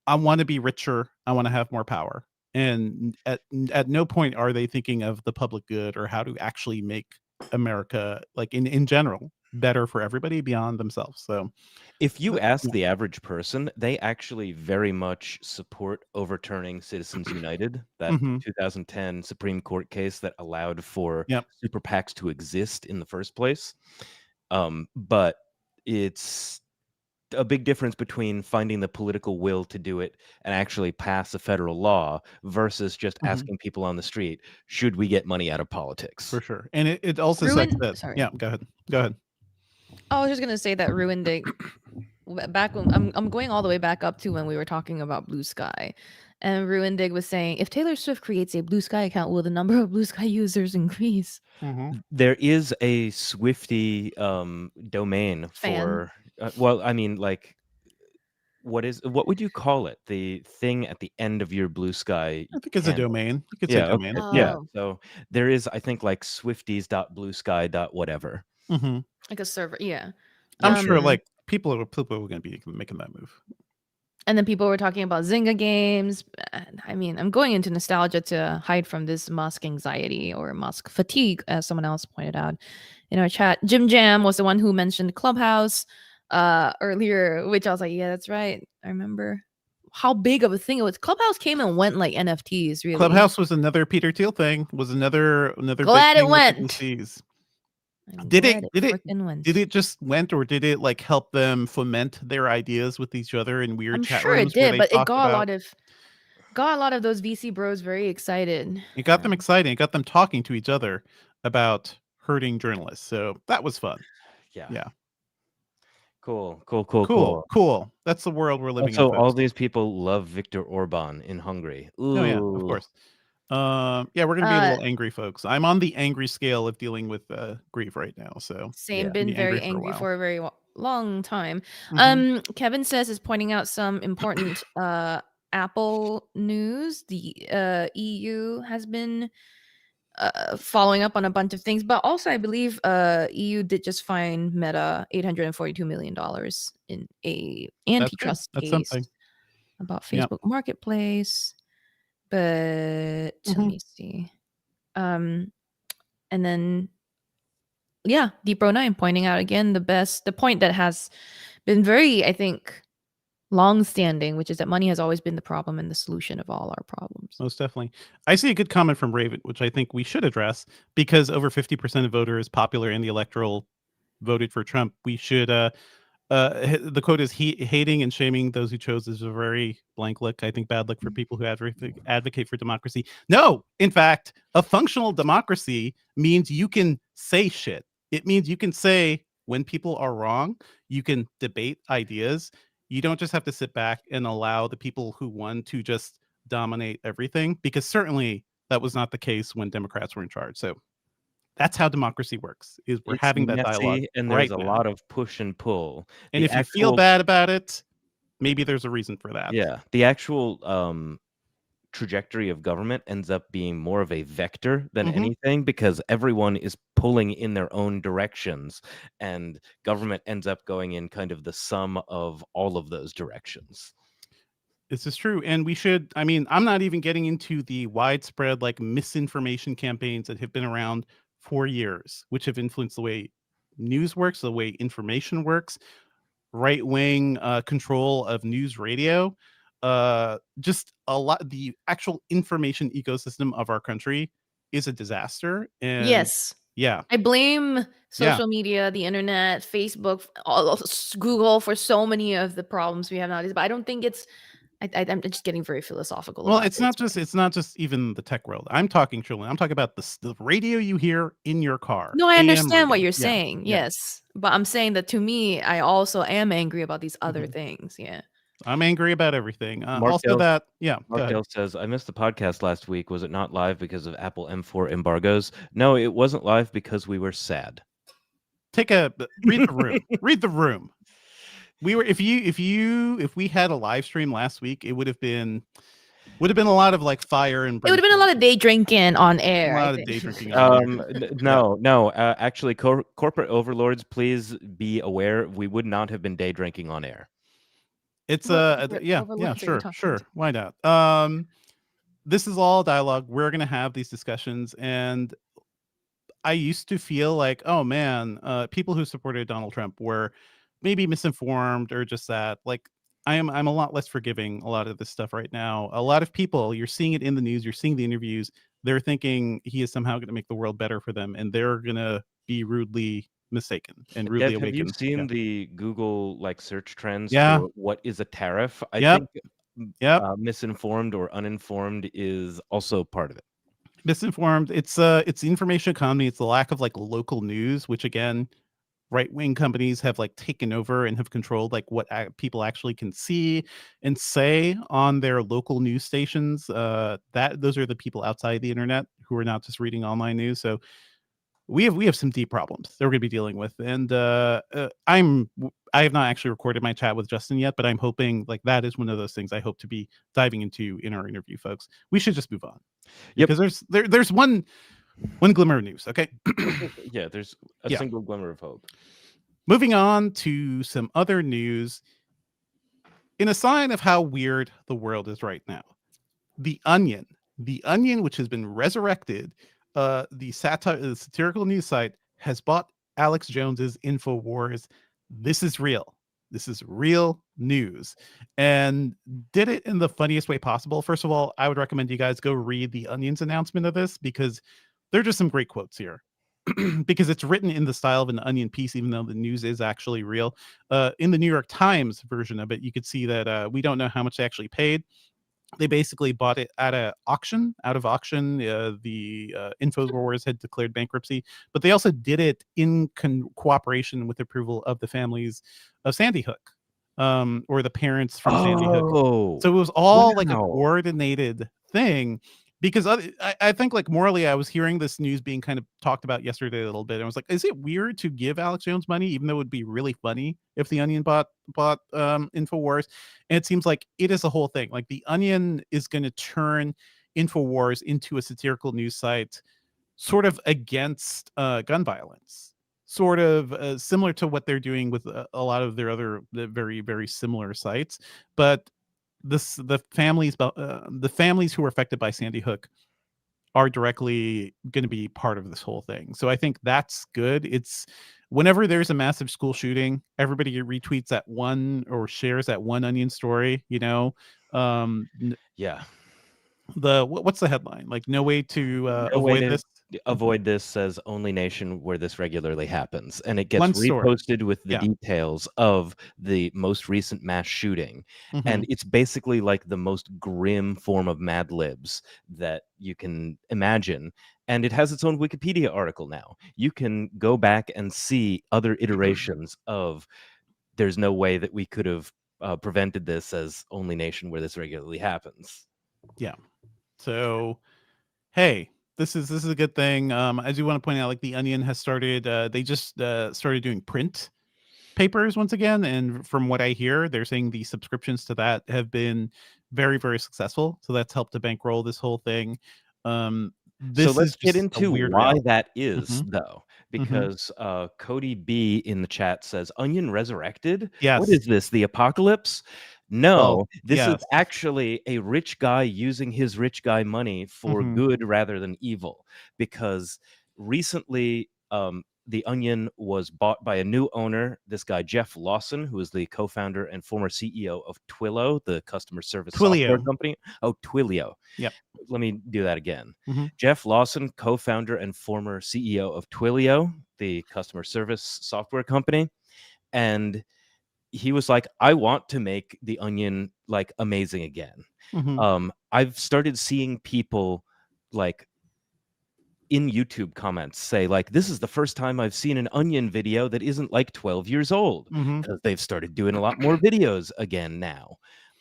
I want to be richer. I want to have more power. And at no point are they thinking of the public good or how to actually make America, like in general, better for everybody beyond themselves. So If you ask yeah. the average person, they actually very much support overturning Citizens United, that Hmm. 2010 Supreme Court case that allowed for Yep. super PACs to exist in the first place. But it's a big difference between finding the political will to do it and actually pass a federal law versus just Hmm. asking people on the street, should we get money out of For politics? sure. And it also sucks Ruin. that, Sorry. yeah, go ahead. Go ahead. I was just gonna say that ruined it. Back when I'm going all the way back up to when we were talking about Blue Sky, and Ruindig was saying if Taylor Swift creates a Blue Sky account, will the number of Blue Sky users increase? Hmm. There is a Swifty domain Fan. for, well, I mean, like, what would you call it? The thing at the end of your Blue Sky I think it's a handle. domain. You could say Yeah, okay. domain. Yeah. Yeah. Oh, So there is, I think, like swifties.bluesky.whatever. Hmm. like a server. Yeah. I'm Yeah. sure like people are going to be making that move. And then people were talking about Zynga games. I mean, I'm going into nostalgia to hide from this Musk anxiety or Musk fatigue, as someone else pointed out in our chat. Jim Jam was the one who mentioned Clubhouse earlier, which I was like, yeah, that's right. I remember how big of a thing it was. Clubhouse came and went like NFTs, really. Clubhouse was another Peter Thiel thing. Was another big Glad it thing with the went. VCs. I'm Did glad it frickin' went. did it just went, or did it like help them foment their ideas with each other in weird I'm chat sure it rooms where did, they but it talked got about a lot of those VC bros very excited. it got them excited, it got them talking to each other about hurting journalists. So that was fun. Yeah. Yeah. Cool. Cool. That's the world we're living in, Also, all folks. these people love Viktor Orban in Hungary. Oh yeah, of Ooh. course. Yeah, we're gonna be a little angry, folks. I'm on the angry scale of dealing with grief right now. So Same, Yeah. been be very angry for a angry while. for a very long time. Mhm. Kevin says is pointing out some important Apple news. The EU has been following up on a bunch of things, but also I believe EU did just fine Meta $842 million in a That's good. antitrust That's case something. about Yeah. Facebook Marketplace. But let Mhm. me see. And then yeah, Deep9 pointing out again the point that has been very, I think, long standing, which is that money has always been the problem and the solution of all our problems. Most definitely. I see a good comment from Raven, which I think we should address because over 50% of voters popular in the electoral voted for Trump. We should the quote is hating and shaming those who chose is a very blank look. I think bad luck for people who advocate for democracy. No, in fact, a functional democracy means you can say shit. It means you can say when people are wrong, you can debate ideas. You don't just have to sit back and allow the people who won to just dominate everything, because certainly that was not the case when Democrats were in charge. So that's how democracy works, is we're It's having that dialogue messy and there's right a now. lot of push and pull. And The if you feel actual bad about it, maybe there's a reason for that. Yeah, the actual trajectory of government ends up being more of a vector than Mhm. anything because everyone is pulling in their own directions and government ends up going in kind of the sum of all of those directions. This is true. And we should, I mean, I'm not even getting into the widespread like misinformation campaigns that have been around for years, which have influenced the way news works, the way information works, right wing control of news radio. Just a lot, the actual information ecosystem of our country is a disaster. And Yes. yeah, I blame yeah. social media, the internet, Facebook, Google for so many of the problems we have nowadays. But I don't think it's. I'm just getting very philosophical Well, about it's it. not just even the tech world. I'm talking truly. I'm talking about the radio you hear in your car. No, I AM understand radio. what you're Yeah. saying. Yeah. Yes. But I'm saying that to me, I also am angry about these other Mhm. things. Yeah. I'm angry about everything. Mark Also Dale, that, yeah, go Mark ahead. Dale says, I missed the podcast last week. Was it not live because of Apple M4 embargoes? No, it wasn't live because we were sad. Read the room. Read the room. We were if we had a live stream last week, it would have been Would have been a lot of like fire and It would have been a lot of day drinking on a air. I lot of think. day drinking on air. No. Actually, corporate overlords, please be aware. We would not have been day drinking on air. It's What yeah, overlords are you talking sure. to? Why not? This is all dialogue. We're gonna have these discussions, and I used to feel like, oh man, people who supported Donald Trump were maybe misinformed or just that. Like, I'm a lot less forgiving a lot of this stuff right now. A lot of people, you're seeing it in the news, you're seeing the interviews, they're thinking he is somehow going to make the world better for them, and they're gonna be rudely mistaken and rudely Dev, have you awakened. seen the Google like search trends Yeah. for what is a tariff? I Yep. think Yep. misinformed or uninformed is also part of it. Misinformed. It's the information economy. It's the lack of like local news, which again, right-wing companies have like taken over and have controlled like what people actually can see and say on their local news stations. That those are the people outside the internet who are not just reading online news. So we have some deep problems that we're going to be dealing with, and I have not actually recorded my chat with Justin yet, but I'm hoping like that is one of those things I hope to be diving into in our interview, folks. We should just move on. Yep. Because there's one glimmer of news. Okay. Yeah, there's a single glimmer of hope. Moving on to some other news. In a sign of how weird the world is right now, the Onion, which has been resurrected, the satirical news site, has bought Alex Jones's Infowars. This is real. This is real news, and did it in the funniest way possible. First of all, I would recommend you guys go read the Onion's announcement of this, because there are just some great quotes here. Because it's written in the style of an Onion piece, even though the news is actually real. In the New York Times version of it, you could see that we don't know how much they actually paid. They basically bought it at out of auction. The Infowars had declared bankruptcy, but they also did it in cooperation with approval of the families of Sandy Hook, or the parents from Sandy Hook. So it was all like a coordinated thing. Because I think like morally, I was hearing this news being kind of talked about yesterday a little bit. And I was like, is it weird to give Alex Jones money, even though it would be really funny if the Onion bought Infowars? And it seems like it is a whole thing. Like the Onion is going to turn Infowars into a satirical news site, sort of against gun violence, sort of similar to what they're doing with a lot of their other very, very similar sites. But the families who were affected by Sandy Hook are directly going to be part of this whole thing. So I think that's good. It's whenever there's a massive school shooting, everybody retweets that one or shares that one Onion story, Yeah. What's the headline? Like, no way to avoid this. Avoid this, says only nation where this regularly happens, and it gets One story. reposted with the details of the most recent mass shooting. And it's basically like the most grim form of Mad Libs that you can imagine, and it has its own Wikipedia article now. You can go back and see other iterations of there's no way that we could have prevented this, as only nation where this regularly happens. Yeah. So hey, this is a good thing. I do want to point out, like, the Onion has started. They just started doing print papers once again, and from what I hear, they're saying the subscriptions to that have been very, very successful. So that's helped to bankroll this whole thing. This so let's is get just a into weird why reality. that is, though, because Cody B in the chat says, Onion resurrected? Yes. What is this, the apocalypse? No, Well, this yes. is actually a rich guy using his rich guy money for good rather than evil. Because recently, the Onion was bought by a new owner, this guy Jeff Lawson, who is the co-founder and former CEO of Twilio, the customer service software company. Oh, Twilio. Yep. Let me do that again. Jeff Lawson, co-founder and former CEO of Twilio, the customer service software company. And he was like, I want to make the Onion like amazing again. I've started seeing people like in YouTube comments say like, this is the first time I've seen an Onion video that isn't like 12 years old, because they've started doing a lot more videos again now.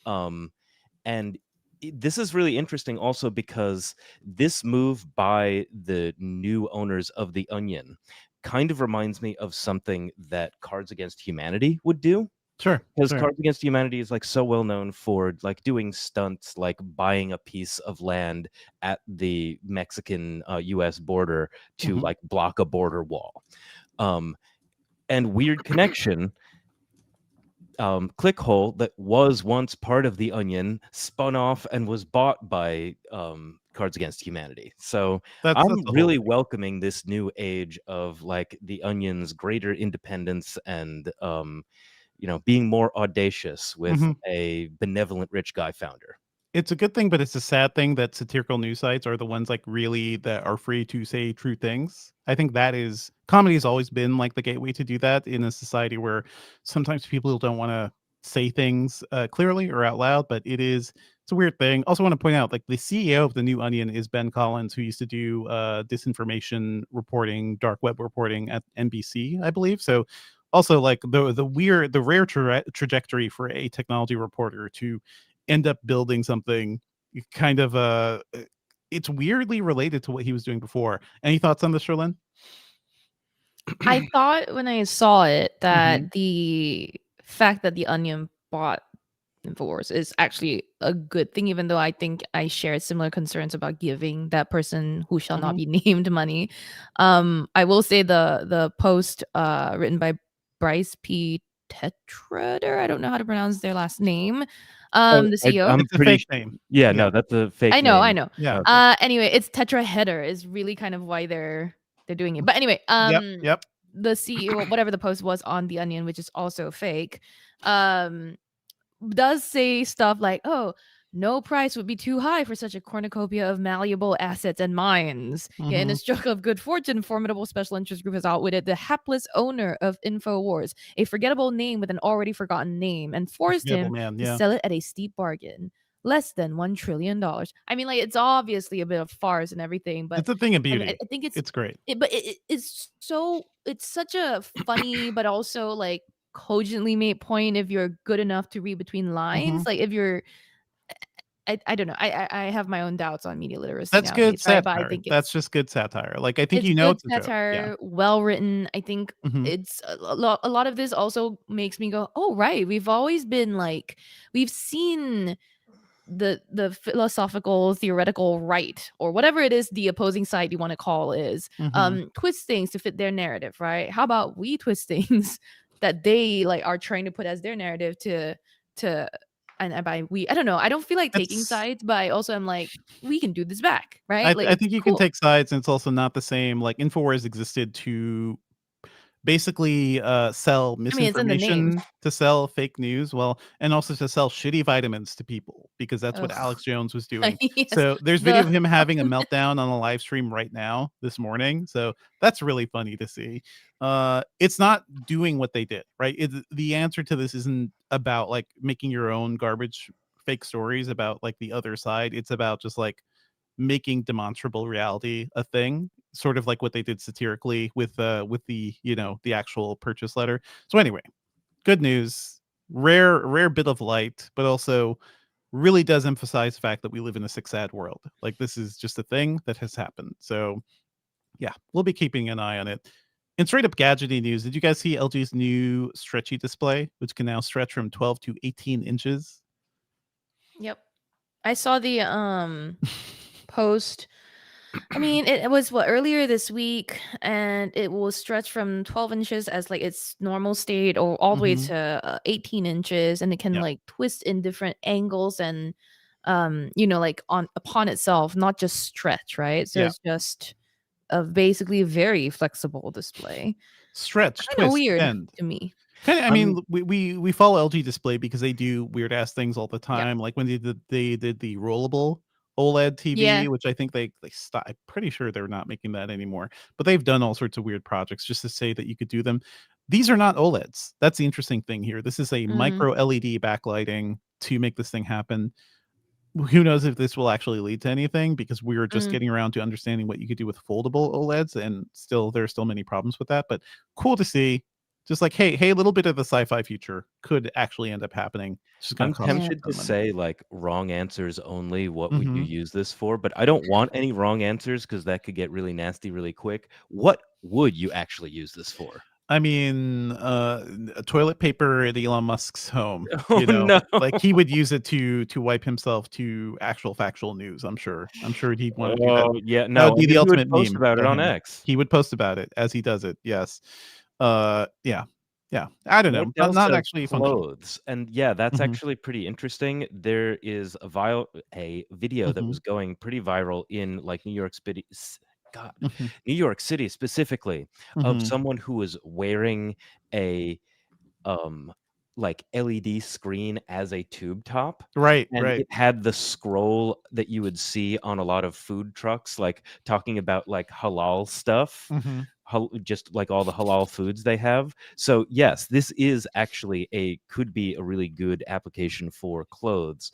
And this is really interesting also because this move by the new owners of the Onion kind of reminds me of something that Cards Against Humanity would do. Sure, because sure. Cards Against Humanity is like so well known for like doing stunts, like buying a piece of land at the Mexican U.S. border to Mhm. like block a border wall. Um, and Weird Connection, Clickhole, that was once part of the Onion, spun off and was bought by Cards Against Humanity. So That's I'm the whole really thing. welcoming this new age of like the Onion's greater independence and being more audacious with Mhm. a benevolent rich guy founder. It's a good thing, but it's a sad thing that satirical news sites are the ones, like, really that are free to say true things. I think that is comedy has always been, like, the gateway to do that in a society where sometimes people don't wanna say things, clearly or out loud, but it's a weird thing. Also wanna point out, like, the CEO of The New Onion is Ben Collins, who used to do, disinformation reporting, dark web reporting at NBC, I believe. So, also, like, the rare trajectory for a technology reporter to end up building something kind of it's weirdly related to what he was doing before. Any thoughts on this, Sherlyn? I thought when I saw it Mhm. that the fact that the Onion bought Infowars is actually a good thing, even though I think I shared similar concerns about giving that person who shall not Mhm. be named money. I will say the post written by Bryce P. Tetrader, I don't know how to pronounce their last name. Oh, The CEO. I'm It's a pretty fake sh name. yeah, Yeah. no, that's a I fake know, I name. know. Yeah. Okay. Anyway, it's tetraheader is really kind of why they're doing it. But anyway, Yep, yep. the CEO, whatever the post was on the Onion, which is also fake, um, does say stuff like, "Oh, no price would be too high for such a cornucopia of malleable assets and mines. Yet in a Mhm. stroke of good fortune, formidable special interest group has outwitted the hapless owner of Infowars, a forgettable name with an already forgotten name, and forced Forgettable him man, to yeah. sell it at a steep bargain." Less than $1 trillion. I mean, like, it's obviously a bit of farce and everything, but It's a thing of I beauty. think It's great. it's so it's such a funny but also like cogently made point if you're good enough to read between lines. Mhm. Like if you're I don't know. I have my own doubts on media literacy That's good nowadays, right? But I satire. think That's just good satire. Like, I think it's you know good it's a joke. Yeah. satire, well written. I think Mhm. it's a lot of this also makes me go, "Oh, right. We've always been like we've seen the philosophical theoretical right or whatever it is the opposing side you want to call is Mhm. twist things to fit their narrative, right? How about we twist things that they like are trying to put as their narrative to and by we, I don't know, I don't feel like taking It's sides, but I also am like we can do this back, right? Like I it's think you can cool. take sides, and it's also not the same. Like, Infowars existed to basically sell I mean, it's in the name. misinformation, to sell fake news, well, and also to sell shitty vitamins to people because that's what Ugh. Alex Jones was doing. Yes, So there's video the of him having a meltdown on a live stream right now this morning. So that's really funny to see. It's not doing what they did, right? The answer to this isn't about like making your own garbage fake stories about like the other side. It's about just like making demonstrable reality a thing, sort of like what they did satirically with the, the actual purchase letter. So anyway, good news. Rare bit of light, but also really does emphasize the fact that we live in a sick sad world. Like, this is just a thing that has happened. So yeah, we'll be keeping an eye on it. In straight up gadgety news, did you guys see LG's new stretchy display, which can now stretch from 12 to 18 inches? Yep. I saw the post. I mean, it was what earlier this week, and it will stretch from 12 inches as like its normal state, or all the way Hmm. to 18 inches, and it can Yeah. like twist in different angles and, like on upon itself, not just stretch, right? So Yeah. it's just a basically very flexible display. Stretch, Kind of twist, weird bend. to me. Kinda, I I'm mean, we follow LG Display because they do weird ass things all the Yep. time, like when they did the rollable OLED Yeah. TV, which I think they stopped. I'm pretty sure they're not making that anymore, but they've done all sorts of weird projects just to say that you could do them. These are not OLEDs. That's the interesting thing here. This is a Mm, micro LED backlighting to make this thing happen. Who knows if this will actually lead to anything, because we're just mm. getting around to understanding what you could do with foldable OLEDs, and still there are still many problems with that, but cool to see. Just like, hey, a little bit of the sci-fi future could actually end up happening. It's just gonna I'm cost a Yeah. shit tempted ton to of money. say like wrong answers only. What would you Mhm. use this for? But I don't want any wrong answers because that could get really nasty really quick. What would you actually use this for? I mean, toilet paper at Elon Musk's home. Oh no. Like he would use it to wipe himself to actual factual news. I'm sure. He'd want to do that. Oh yeah, That would no. be And the then he would ultimate post meme about it for on him. X. He would post about it as he does it. Yes. Yeah. Yeah. I don't know. Nordell Not says actually functional. clothes, and yeah, that's Hmm. actually pretty interesting. There is a video that Hmm. was going pretty viral in like New York City. God, Hmm. New York City specifically, of Hmm. someone who was wearing a um like LED screen as a tube top, Right. and Right. it had the scroll that you would see on a lot of food trucks, like talking about like halal stuff, Hmm. just like all the halal foods they have. So yes, this is actually could be a really good application for clothes.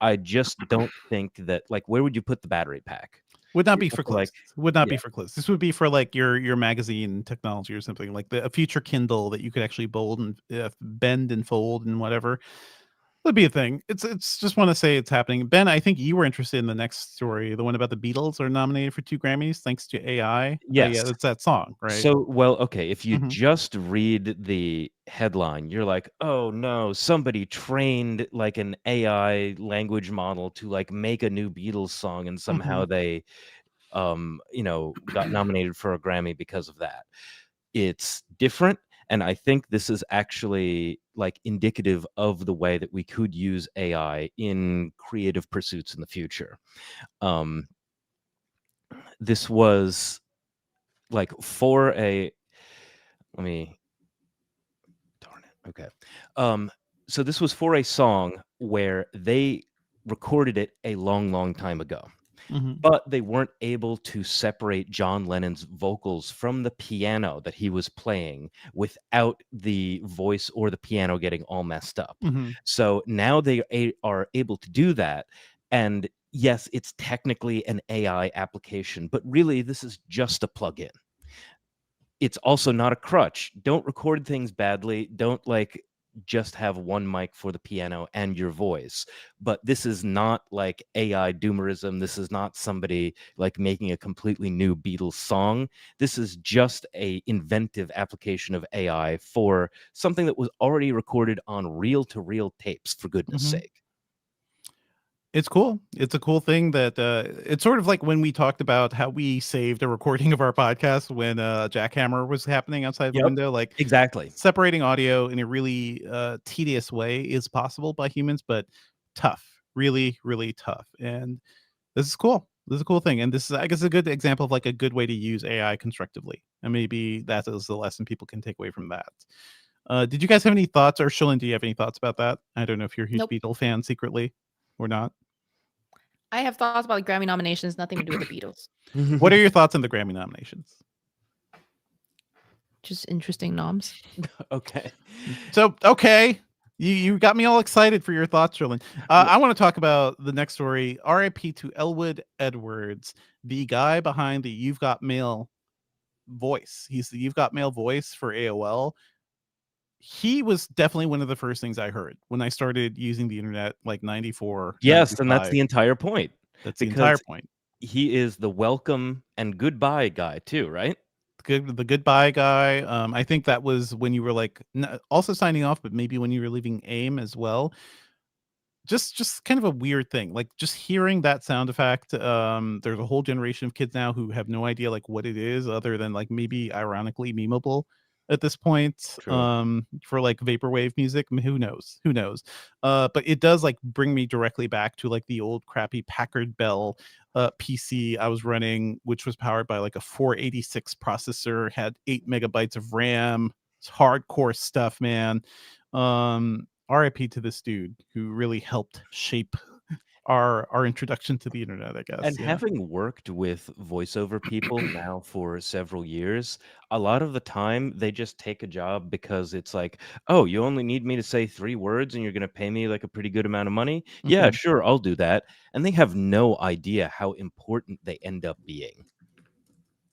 I just don't think that, like, where would you put the battery pack? Would not You'd be have for to, like, clothes. Would not yeah. be for clothes. This would be for like your magazine technology or something like a future Kindle that you could actually bold and bend and fold and whatever. Would be a thing. It's just want to say it's happening. Ben, I think you were interested in the next story, the one about the Beatles are nominated for 2 Grammys thanks to AI. Yeah, Yes. that's that song, right? So, well, okay, if you Hmm. just read the headline, you're like, "Oh no, somebody trained like an AI language model to like make a new Beatles song and Hmm. somehow they got nominated for a Grammy because of that." It's different, and I think this is actually like indicative of the way that we could use AI in creative pursuits in the future. Um this was like for a let me Darn it. Okay. Um, so this was for a song where they recorded it a long, long time ago, Hmm. but they weren't able to separate John Lennon's vocals from the piano that he was playing without the voice or the piano getting all messed up. Hmm. So now they are able to do that. And yes, it's technically an AI application, but really this is just a plugin. It's also not a crutch. Don't record things badly. Don't like just have one mic for the piano and your voice. But this is not like AI doomerism. This is not somebody like making a completely new Beatles song. This is just a inventive application of AI for something that was already recorded on reel-to-reel tapes, for goodness Hmm. sake. It's cool. It's a cool thing that it's sort of like when we talked about how we saved a recording of our podcast when jackhammer was happening outside the Yep. window. Like Exactly. separating audio in a really tedious way is possible by humans, but tough, really, really tough. And this is cool. This is a cool thing. And this is, I guess, a good example of like a good way to use AI constructively. And maybe that is the lesson people can take away from that. Did you guys have any thoughts, or Shilin, do you have any thoughts about that? I don't know if you're a huge Nope. Beatle fan secretly or not. I have thoughts about Grammy nominations, nothing to do with the Beatles. What are your thoughts on the Grammy nominations? Just interesting noms. Okay. So, okay, you got me all excited for your thoughts, Shilin. I want to talk about the next story. R.I.P. to Elwood Edwards, the guy behind the You've Got Mail voice. He's the You've Got Mail voice for AOL. He was definitely one of the first things I heard when I started using the internet, like 94, Yes, and that's 95. the entire point, That's the entire because point. he is the welcome and goodbye guy too, right? The goodbye guy. I think that was when you were like also signing off, but maybe when you were leaving AIM as well. Just kind of a weird thing, like just hearing that sound effect. There's a whole generation of kids now who have no idea like what it is, other than like maybe ironically memeable at this point. True. For like vaporwave music, who knows. But it does like bring me directly back to like the old crappy Packard Bell PC I was running, which was powered by like a 486 processor, had 8 MB of RAM. It's hardcore stuff, man. RIP to this dude who really helped shape our introduction to the internet, I guess. And Yeah. having worked with voiceover people now for several years, a lot of the time they just take a job because it's like, "Oh, you only need me to say 3 words and you're gonna pay me, like, a pretty good amount of money? Yeah, Hmm. sure, I'll do that." And they have no idea how important they end up being.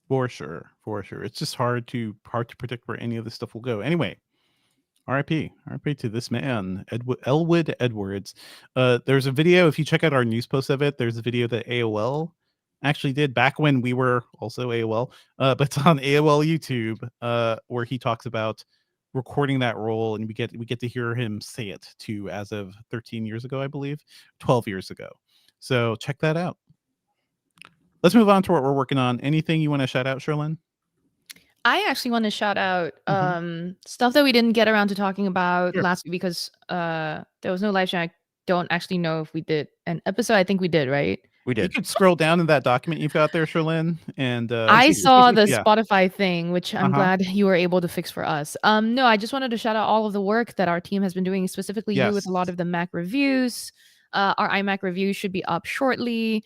For sure. For sure. It's just hard to predict where any of this stuff will go. Anyway, RIP to this man, Elwood Edwards. There's a video. If you check out our news post of it, there's a video that AOL actually did back when we were also AOL, but it's on AOL YouTube, where he talks about recording that role, and we get to hear him say it too, as of 13 years ago, I believe, 12 years ago. So check that out. Let's move on to what we're working on. Anything you want to shout out, Sherlyn? I actually want to shout out Mhm. stuff that we didn't get around to talking about Sure. last week because there was no live stream. I don't actually know if we did an episode. I think we did, right? We You did. could scroll down in that document you've got there, Sherlyn, and And I see this. saw the yeah, Spotify thing, which I'm uh-huh, glad you were able to fix for us. No, I just wanted to shout out all of the work that our team has been doing, specifically you with yes, a lot of the Mac reviews. Our iMac review should be up shortly.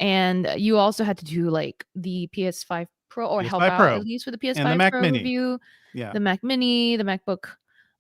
And you also had to do like the PS5 Pro or help PS5 out at Pro least with the and the PS5 Mac Pro Mini. review, Yeah, the Mac Mini, the MacBook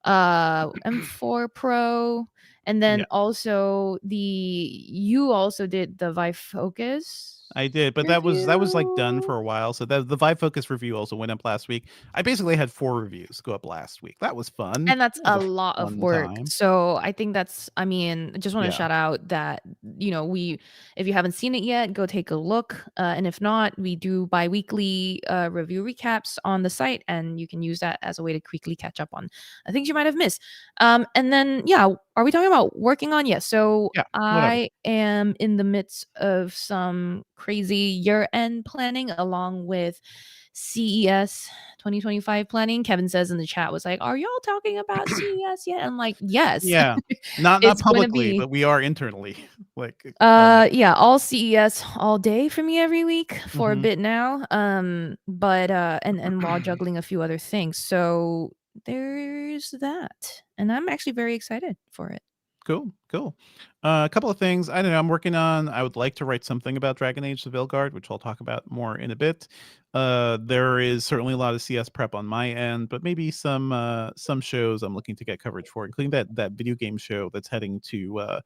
M4 Pro, and yeah. then also you also did the Vive Focus I did, but that was like done review. for a while. So the Vive Focus review also went up last week. I basically had 4 reviews go up last week. That was fun. And that's That was a a lot of fun work. time. So I think that's, I mean, I just want to Yeah. shout out that, if you haven't seen it yet, go take a look. And if not, we do bi-weekly review recaps on the site, and you can use that as a way to quickly catch up on things you might have missed. And then, yeah, are we talking about working on? Yes. So Yeah. Whatever. I am in the midst of some crazy year-end planning along with CES 2025 planning. Kevin says in the chat was like, "Are y'all talking about CES yet?" I'm like, "Yes." Yeah. Not It's going to publicly, be but we are internally. Like yeah, all CES all day for me every week for a mhm. bit now. But and while juggling a few other things. So there's that. And I'm actually very excited for it. Cool, cool. A couple of things. I don't know. I'm working on. I would like to write something about Dragon Age: The Veilguard, which I'll talk about more in a bit. There is certainly a lot of CS prep on my end, but maybe some shows I'm looking to get coverage for, including that video game show that's heading to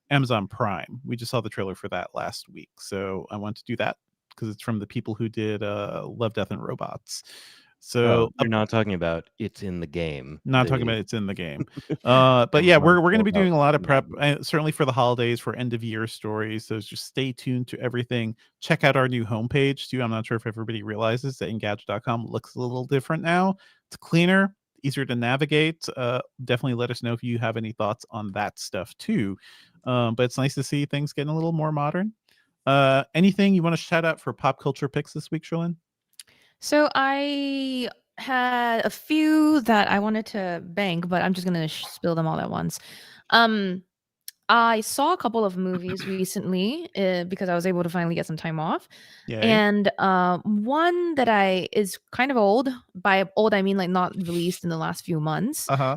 Amazon Prime. We just saw the trailer for that last week, so I want to do that because it's from the people who did Love, Death, and Robots. Oh, So you're not talking about it's in the game. not talking The about it's in the game. But yeah, we're going to mindful be about doing a lot of prep, name. certainly for the holidays, for end of year stories. So just stay tuned to everything. Check out our new homepage too. I'm not sure if everybody realizes that Engadget.com looks a little different now. It's cleaner, easier to navigate. Definitely let us know if you have any thoughts on that stuff too. But it's nice to see things getting a little more modern. Anything you want to shout out for pop culture picks this week, Sherlyn? So I had a few that I wanted to bank, but I'm just gonna spill them all at once. Um, I saw a couple of movies recently because I was able to finally get some time off, Yay. and one that I is kind of old. By old, I mean like not released in the last few months, Uh-huh.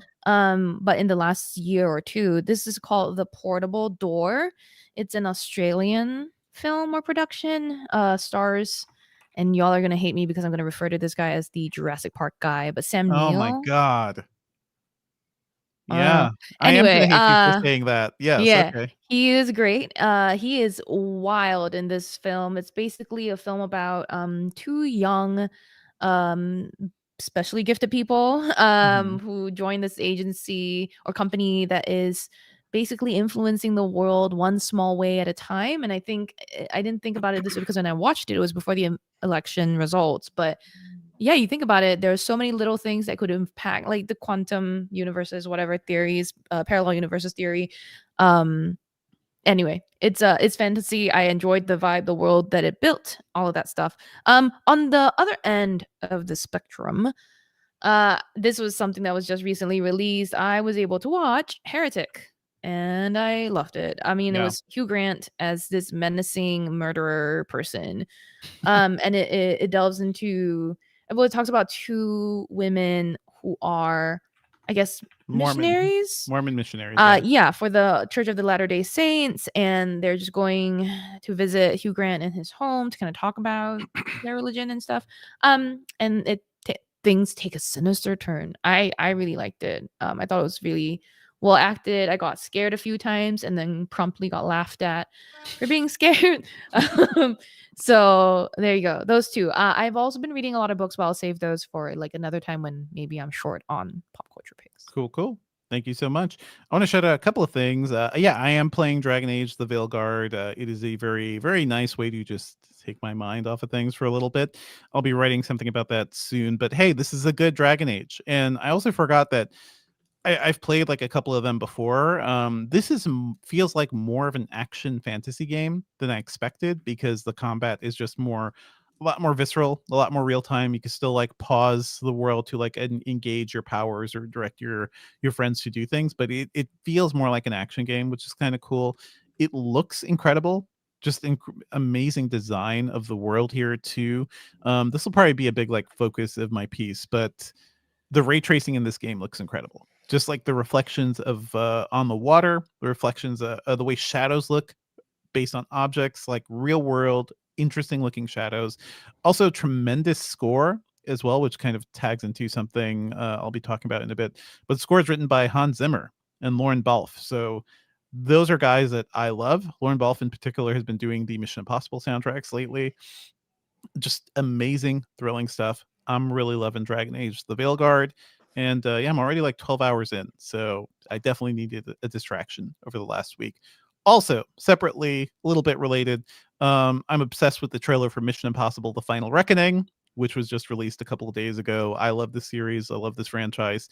but in the last year or two. This is called The Portable Door. It's an Australian film or production. Stars, and y'all are gonna hate me because I'm gonna refer to this guy as the Jurassic Park guy, but Sam Oh my Neill. God. Uh, Yeah. I am anyway, gonna hate you for saying that. Yes, yeah, okay. he is great. He is wild in this film. It's basically a film about two young, um, specially gifted people Mhm. who join this agency or company that is basically influencing the world one small way at a time. And I think I didn't think about it this way because when I watched it, it was before the election results, but yeah, you think about it, there's so many little things that could impact like the quantum universes, whatever theories, parallel universes theory. Um, anyway, it's fantasy. I enjoyed the vibe, the world that it built, all of that stuff. On the other end of the spectrum, this was something that was just recently released. I was able to watch Heretic, and I loved it. I mean, it Yeah. was Hugh Grant as this menacing murderer person, and it delves into, well, it talks about two women who are, I guess, Mormon missionaries. Mormon missionaries, yeah. Yeah, for the Church of the Latter-day Saints, and they're just going to visit Hugh Grant in his home to kind of talk about their religion and stuff. And things take a sinister turn. I really liked it. I thought it was really well acted. I got scared a few times and then promptly got laughed at for being scared. So there you go. Those two. I've also been reading a lot of books, but I'll save those for like another time when maybe I'm short on pop culture picks. Cool, cool. Thank you so much. I want to shout out a couple of things. Yeah, I am playing Dragon Age: The Veilguard. It is a very, very nice way to just take my mind off of things for a little bit. I'll be writing something about that soon. But hey, this is a good Dragon Age, and I also forgot that I've played like a couple of them before. This feels like more of an action fantasy game than I expected because the combat is just a lot more visceral, a lot more real time. You can still like pause the world to like engage your powers or direct your friends to do things, but it feels more like an action game, which is kind of cool. It looks incredible. Just amazing design of the world here too. This will probably be a big like focus of my piece, but the ray tracing in this game looks incredible. Just like the reflections of on the water, the reflections of the way shadows look based on objects, like real world, interesting looking shadows. Also, tremendous score as well, which kind of tags into something I'll be talking about in a bit. But the score is written by Hans Zimmer and Lauren Balfe. So those are guys that I love. Lauren Balfe in particular has been doing the Mission Impossible soundtracks lately. Just amazing, thrilling stuff. I'm really loving Dragon Age: The Veilguard, and yeah, I'm already like 12 hours in, so I definitely needed a distraction over the last week. Also, separately, a little bit related, I'm obsessed with the trailer for Mission Impossible: The Final Reckoning, which was just released a couple of days ago. I love this series. I love this franchise.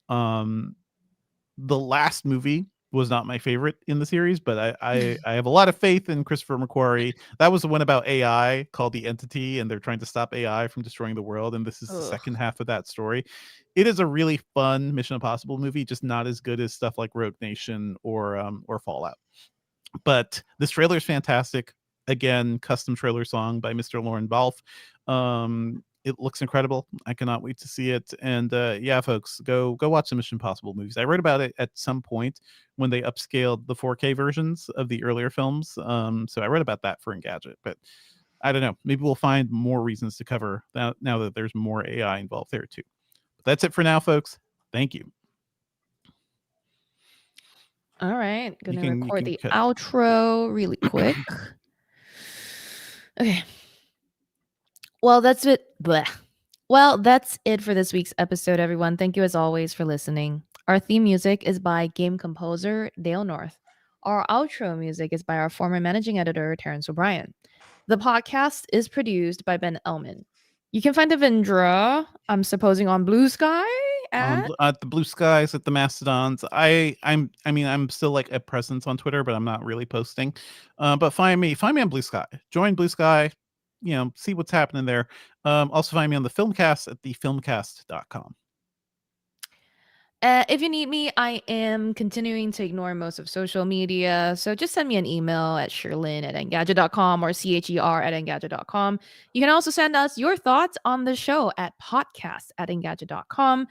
Um, the last movie was not my favorite in the series, but I have a lot of faith in Christopher McQuarrie. That was the one about AI called The Entity, and they're trying to stop AI from destroying the world. And this is the Ugh. second half of that story. It is a really fun Mission Impossible movie, just not as good as stuff like Rogue Nation or Fallout. But this trailer is fantastic. Again, custom trailer song by Mr. Lauren Balfe. It looks incredible. I cannot wait to see it. And yeah, folks, go watch the Mission Impossible movies. I wrote about it at some point when they upscaled the 4K versions of the earlier films. So I wrote about that for Engadget, but I don't know. Maybe we'll find more reasons to cover that now that there's more AI involved there too. But that's it for now, folks. Thank you. All right, You gonna can record the cut. outro really quick. Okay. Well, that's it. Bleh. Well, that's it for this week's episode, everyone. Thank you as always for listening. Our theme music is by game composer Dale North. Our outro music is by our former managing editor, Terrence O'Brien. The podcast is produced by Ben Elman. You can find Avindra, I'm supposing, on Bluesky at At the Blue Skies, at the Mastodons. I'm still like a presence on Twitter, but I'm not really posting. But find me on Blue Sky. Join Blue Sky. See what's happening there. Also find me on the Filmcast at thefilmcast.com. If you need me, I am continuing to ignore most of social media. So just send me an email at sherlyn@engadget.com or CHER@engadget.com. You can also send us your thoughts on the show at podcast@engadget.com.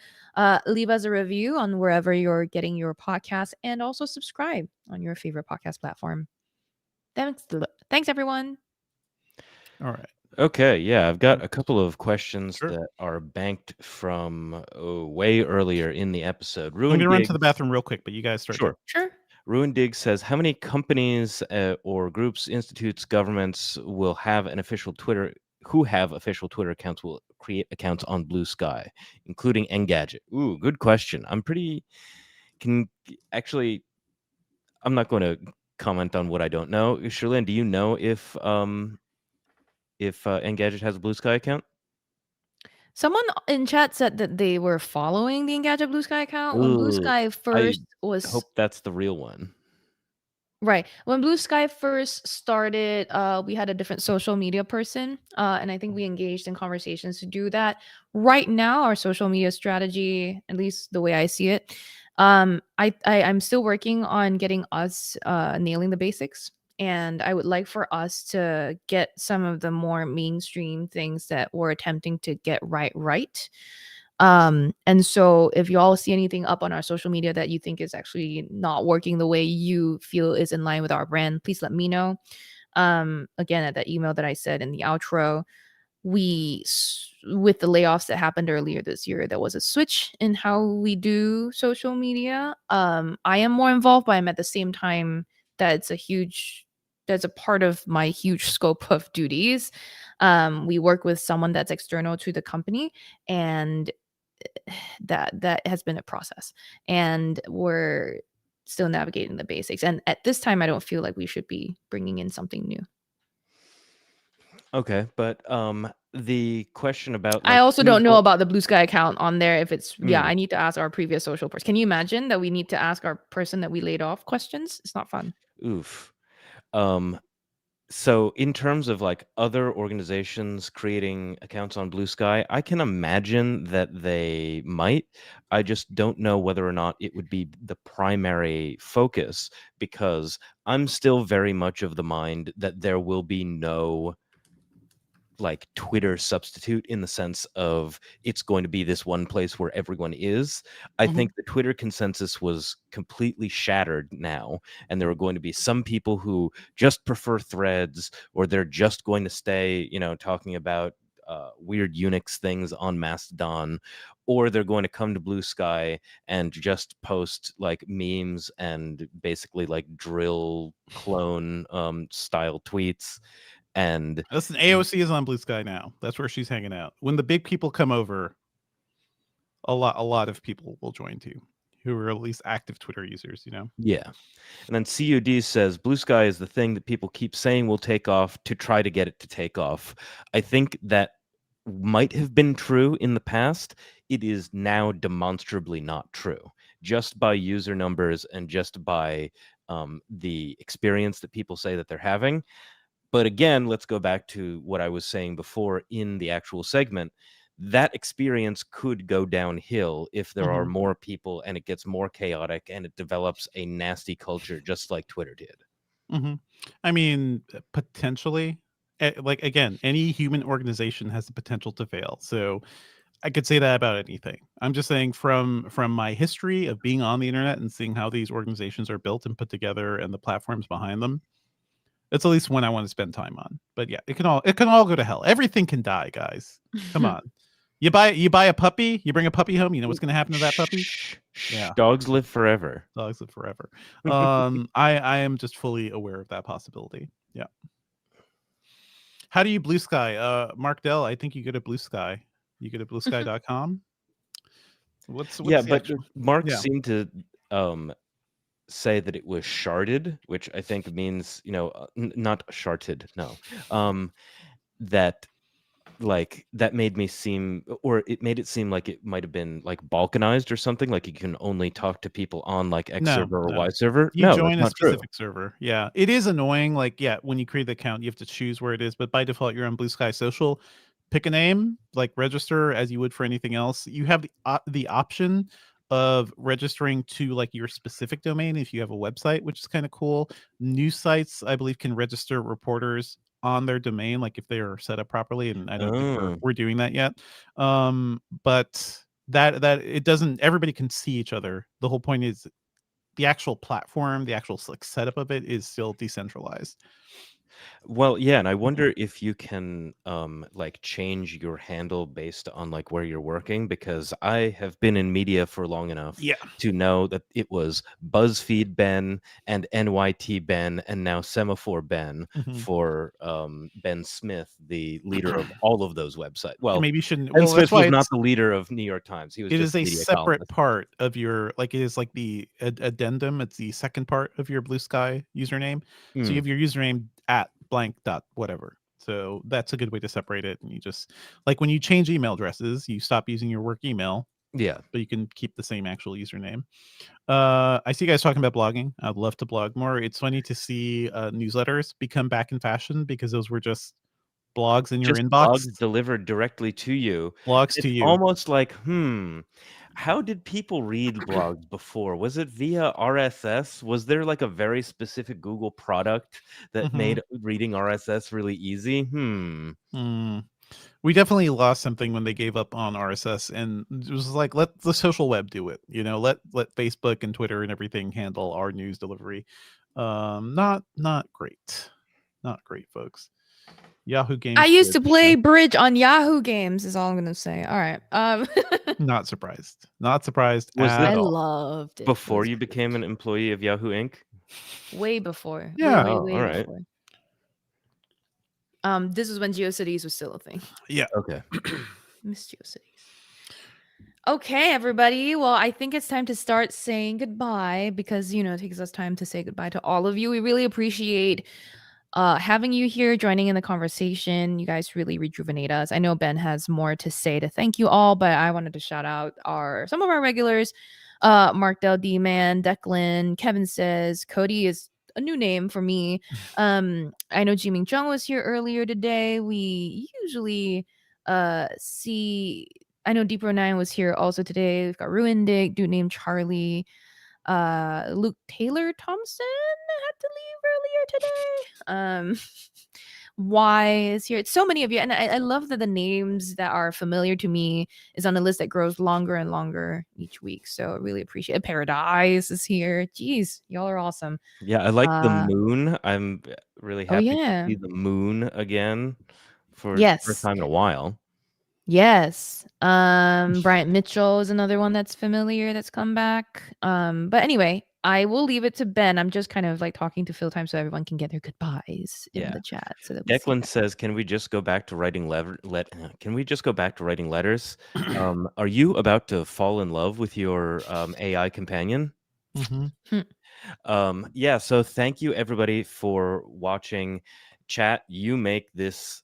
Leave us a review on wherever you're getting your podcast and also subscribe on your favorite podcast platform. Thanks everyone. All right. Okay, yeah, I've got a couple of questions Sure. that are banked from way earlier in the episode. I'm Ruin gonna run to Dig, the bathroom real quick, but you guys start. sure. Sure. Ruin Dig says, how many companies or groups, institutes, governments will have an official Twitter, who have official Twitter accounts will create accounts on Blue Sky, including Engadget? Ooh, good question. Actually, I'm not going to comment on what I don't know. Sherlyn, do you know if Engadget has a Blue Sky account? Someone in chat said that they were following the Engadget Blue Sky account when Blue Ooh, Sky I first was hope that's the real one. right. When Blue Sky first started, we had a different social media person, and I think we engaged in conversations to do that. Right now, our social media strategy, at least the way I see it, I'm still working on getting us nailing the basics, and I would like for us to get some of the more mainstream things that we're attempting to get right. And so if you all see anything up on our social media that you think is actually not working the way you feel is in line with our brand, please let me know. Again, at that email that I said in the outro, with the layoffs that happened earlier this year, there was a switch in how we do social media. I am more involved, but I'm at the same time that's a part of my huge scope of duties. We work with someone that's external to the company, and that has been a process, and we're still navigating the basics. And at this time, I don't feel like we should be bringing in something new. Okay, but the question about I like also who's don't know about the Bluesky account on there. If it's Mm, I need to ask our previous social person. Can you imagine that we need to ask our person that we laid off questions? It's not fun. oof. Um, so in terms of like other organizations creating accounts on Blue Sky, I can imagine that they might. I just don't know whether or not it would be the primary focus because I'm still very much of the mind that there will be no like Twitter substitute in the sense of it's going to be this one place where everyone is. I Mhm. think the Twitter consensus was completely shattered now, and there are going to be some people who just prefer threads, or they're just going to stay, talking about weird Unix things on Mastodon, or they're going to come to Blue Sky and just post like memes and basically like drill clone style tweets. And Listen, AOC is on Blue Sky now. That's where she's hanging out. When the big people come over, a lot of people will join too, who are at least active Twitter users. yeah. And then CUD says Blue Sky is the thing that people keep saying will take off to try to get it to take off. I think that might have been true in the past. It is now demonstrably not true. Just by user numbers and just by the experience that people say that they're having. But again, let's go back to what I was saying before in the actual segment. That experience could go downhill if there are Mhm. more people and it gets more chaotic and it develops a nasty culture just like Twitter did. Mhm. I mean, potentially, like again, any human organization has the potential to fail. So I could say that about anything. I'm just saying from my history of being on the internet and seeing how these organizations are built and put together and the platforms behind them, it's at least one I want to spend time on. But yeah, it can all go to hell. Everything can die, guys. Come on. You buy a puppy, you bring a puppy home, you know what's going to happen to that puppy? Shh, Yeah, dogs live forever. dogs live forever. I am just fully aware of that possibility. Yeah. How do you Blue Sky? Mark Dell, I think you go to Blue Sky. You go to bluesky.com. Yeah, What's the but actual? Mark Yeah. seemed to um, say that it was sharded, which I think means, not sharted, no. That like that made me seem, or it made it seem like it might have been like balkanized or something, like you can only talk to people on like X No, server or no. Y server. You No, that's join a not true. specific server. Yeah. It is annoying. Like, yeah, when you create the account, you have to choose where it is, but by default, you're on Blue Sky Social. Pick a name, like register as you would for anything else. You have the option of registering to like your specific domain if you have a website, which is kind of cool. News sites, I believe, can register reporters on their domain, like if they are set up properly. And I don't think we're Oh. we're doing that yet. But that it doesn't. Everybody can see each other. The whole point is the actual platform, the actual like setup of it is still decentralized. Well, yeah, and I wonder if you can like change your handle based on like where you're working, because I have been in media for long enough Yeah. to know that it was BuzzFeed Ben and NYT Ben and now Semaphore Ben Mhm. for Ben Smith, the leader of all of those websites. Yeah, Well, maybe you shouldn't. Ben Well, that's Smith why was not it's the leader of New York Times. He was it just is a a media separate columnist. part of your like it is like the addendum. It's the second part of your Blue Sky username. So you Hmm. have your username at blank dot whatever. So that's a good way to separate it. And you just like when you change email addresses, you stop using your work email, Yeah. but you can keep the same actual username. I see you guys talking about blogging. I'd love to blog more. It's funny to see newsletters become back in fashion because those were just blogs in your Just inbox. blogs delivered directly to you. Blogs to It's you. almost like, how did people read blogs before? Was it via RSS? Was there like a very specific Google product that Mhm. made reading RSS really easy? Mm. We definitely lost something when they gave up on RSS, and it was like, let the social web do it. Let Facebook and Twitter and everything handle our news delivery. Not great. Not great, folks. Yahoo I Games used to Bridge. Yeah. play bridge on Yahoo Games. Is all I'm gonna say. All right. Not surprised. Not surprised Was this I at all. loved it. It before was you became an employee of Yahoo Inc.? way before. Way, Yeah. way, Oh, way all right. before. This is when GeoCities was still a thing. Yeah. Okay. Miss GeoCities. Okay, everybody. Well, I think it's time to start saying goodbye because, it takes us time to say goodbye to all of you. We really appreciate having you here, joining in the conversation. You guys really rejuvenate us. I know Ben has more to say to thank you all, but I wanted to shout out some of our regulars, Mark Del D Man, Declan, Kevin Says, Cody is a new name for me. I know Jiming Jung was here earlier today. We usually see I know Deeper Nine was here also today. We've got Ruin Dick, dude named Charlie. Luke Taylor Thompson had to leave earlier today. Y is here. It's so many of you, and I love that the names that are familiar to me is on a list that grows longer and longer each week. So I really appreciate it. Paradise is here. Jeez, y'all are awesome. Yeah, I like the Uh, moon. I'm really oh happy to yeah, see the moon again for the first yes. time in a while. Yes. Bryant Mitchell is another one that's familiar that's come back. But anyway, I will leave it to Ben. I'm just kind of like talking to fill time so everyone can get their goodbyes in Yeah. the chat so that we see Declan that. says, "Can we just go back to writing Can we just go back to writing letters? Are you about to fall in love with your AI companion?" Yeah. So thank you everybody for watching. Chat, you make this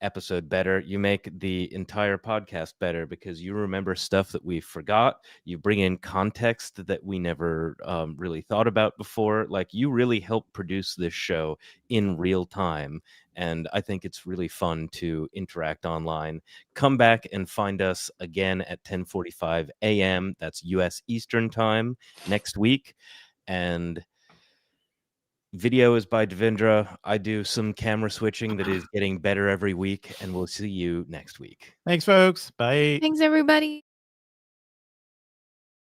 episode better. You make the entire podcast better because you remember stuff that we forgot. You bring in context that we never really thought about before. Like, you really help produce this show in real time. And I think it's really fun to interact online. Come back and find us again at 10:45 a.m. That's US Eastern Time next week. And video is by Devendra. I do some camera switching that is getting better every week, and we'll see you next week. Thanks, folks. Bye. Thanks, everybody.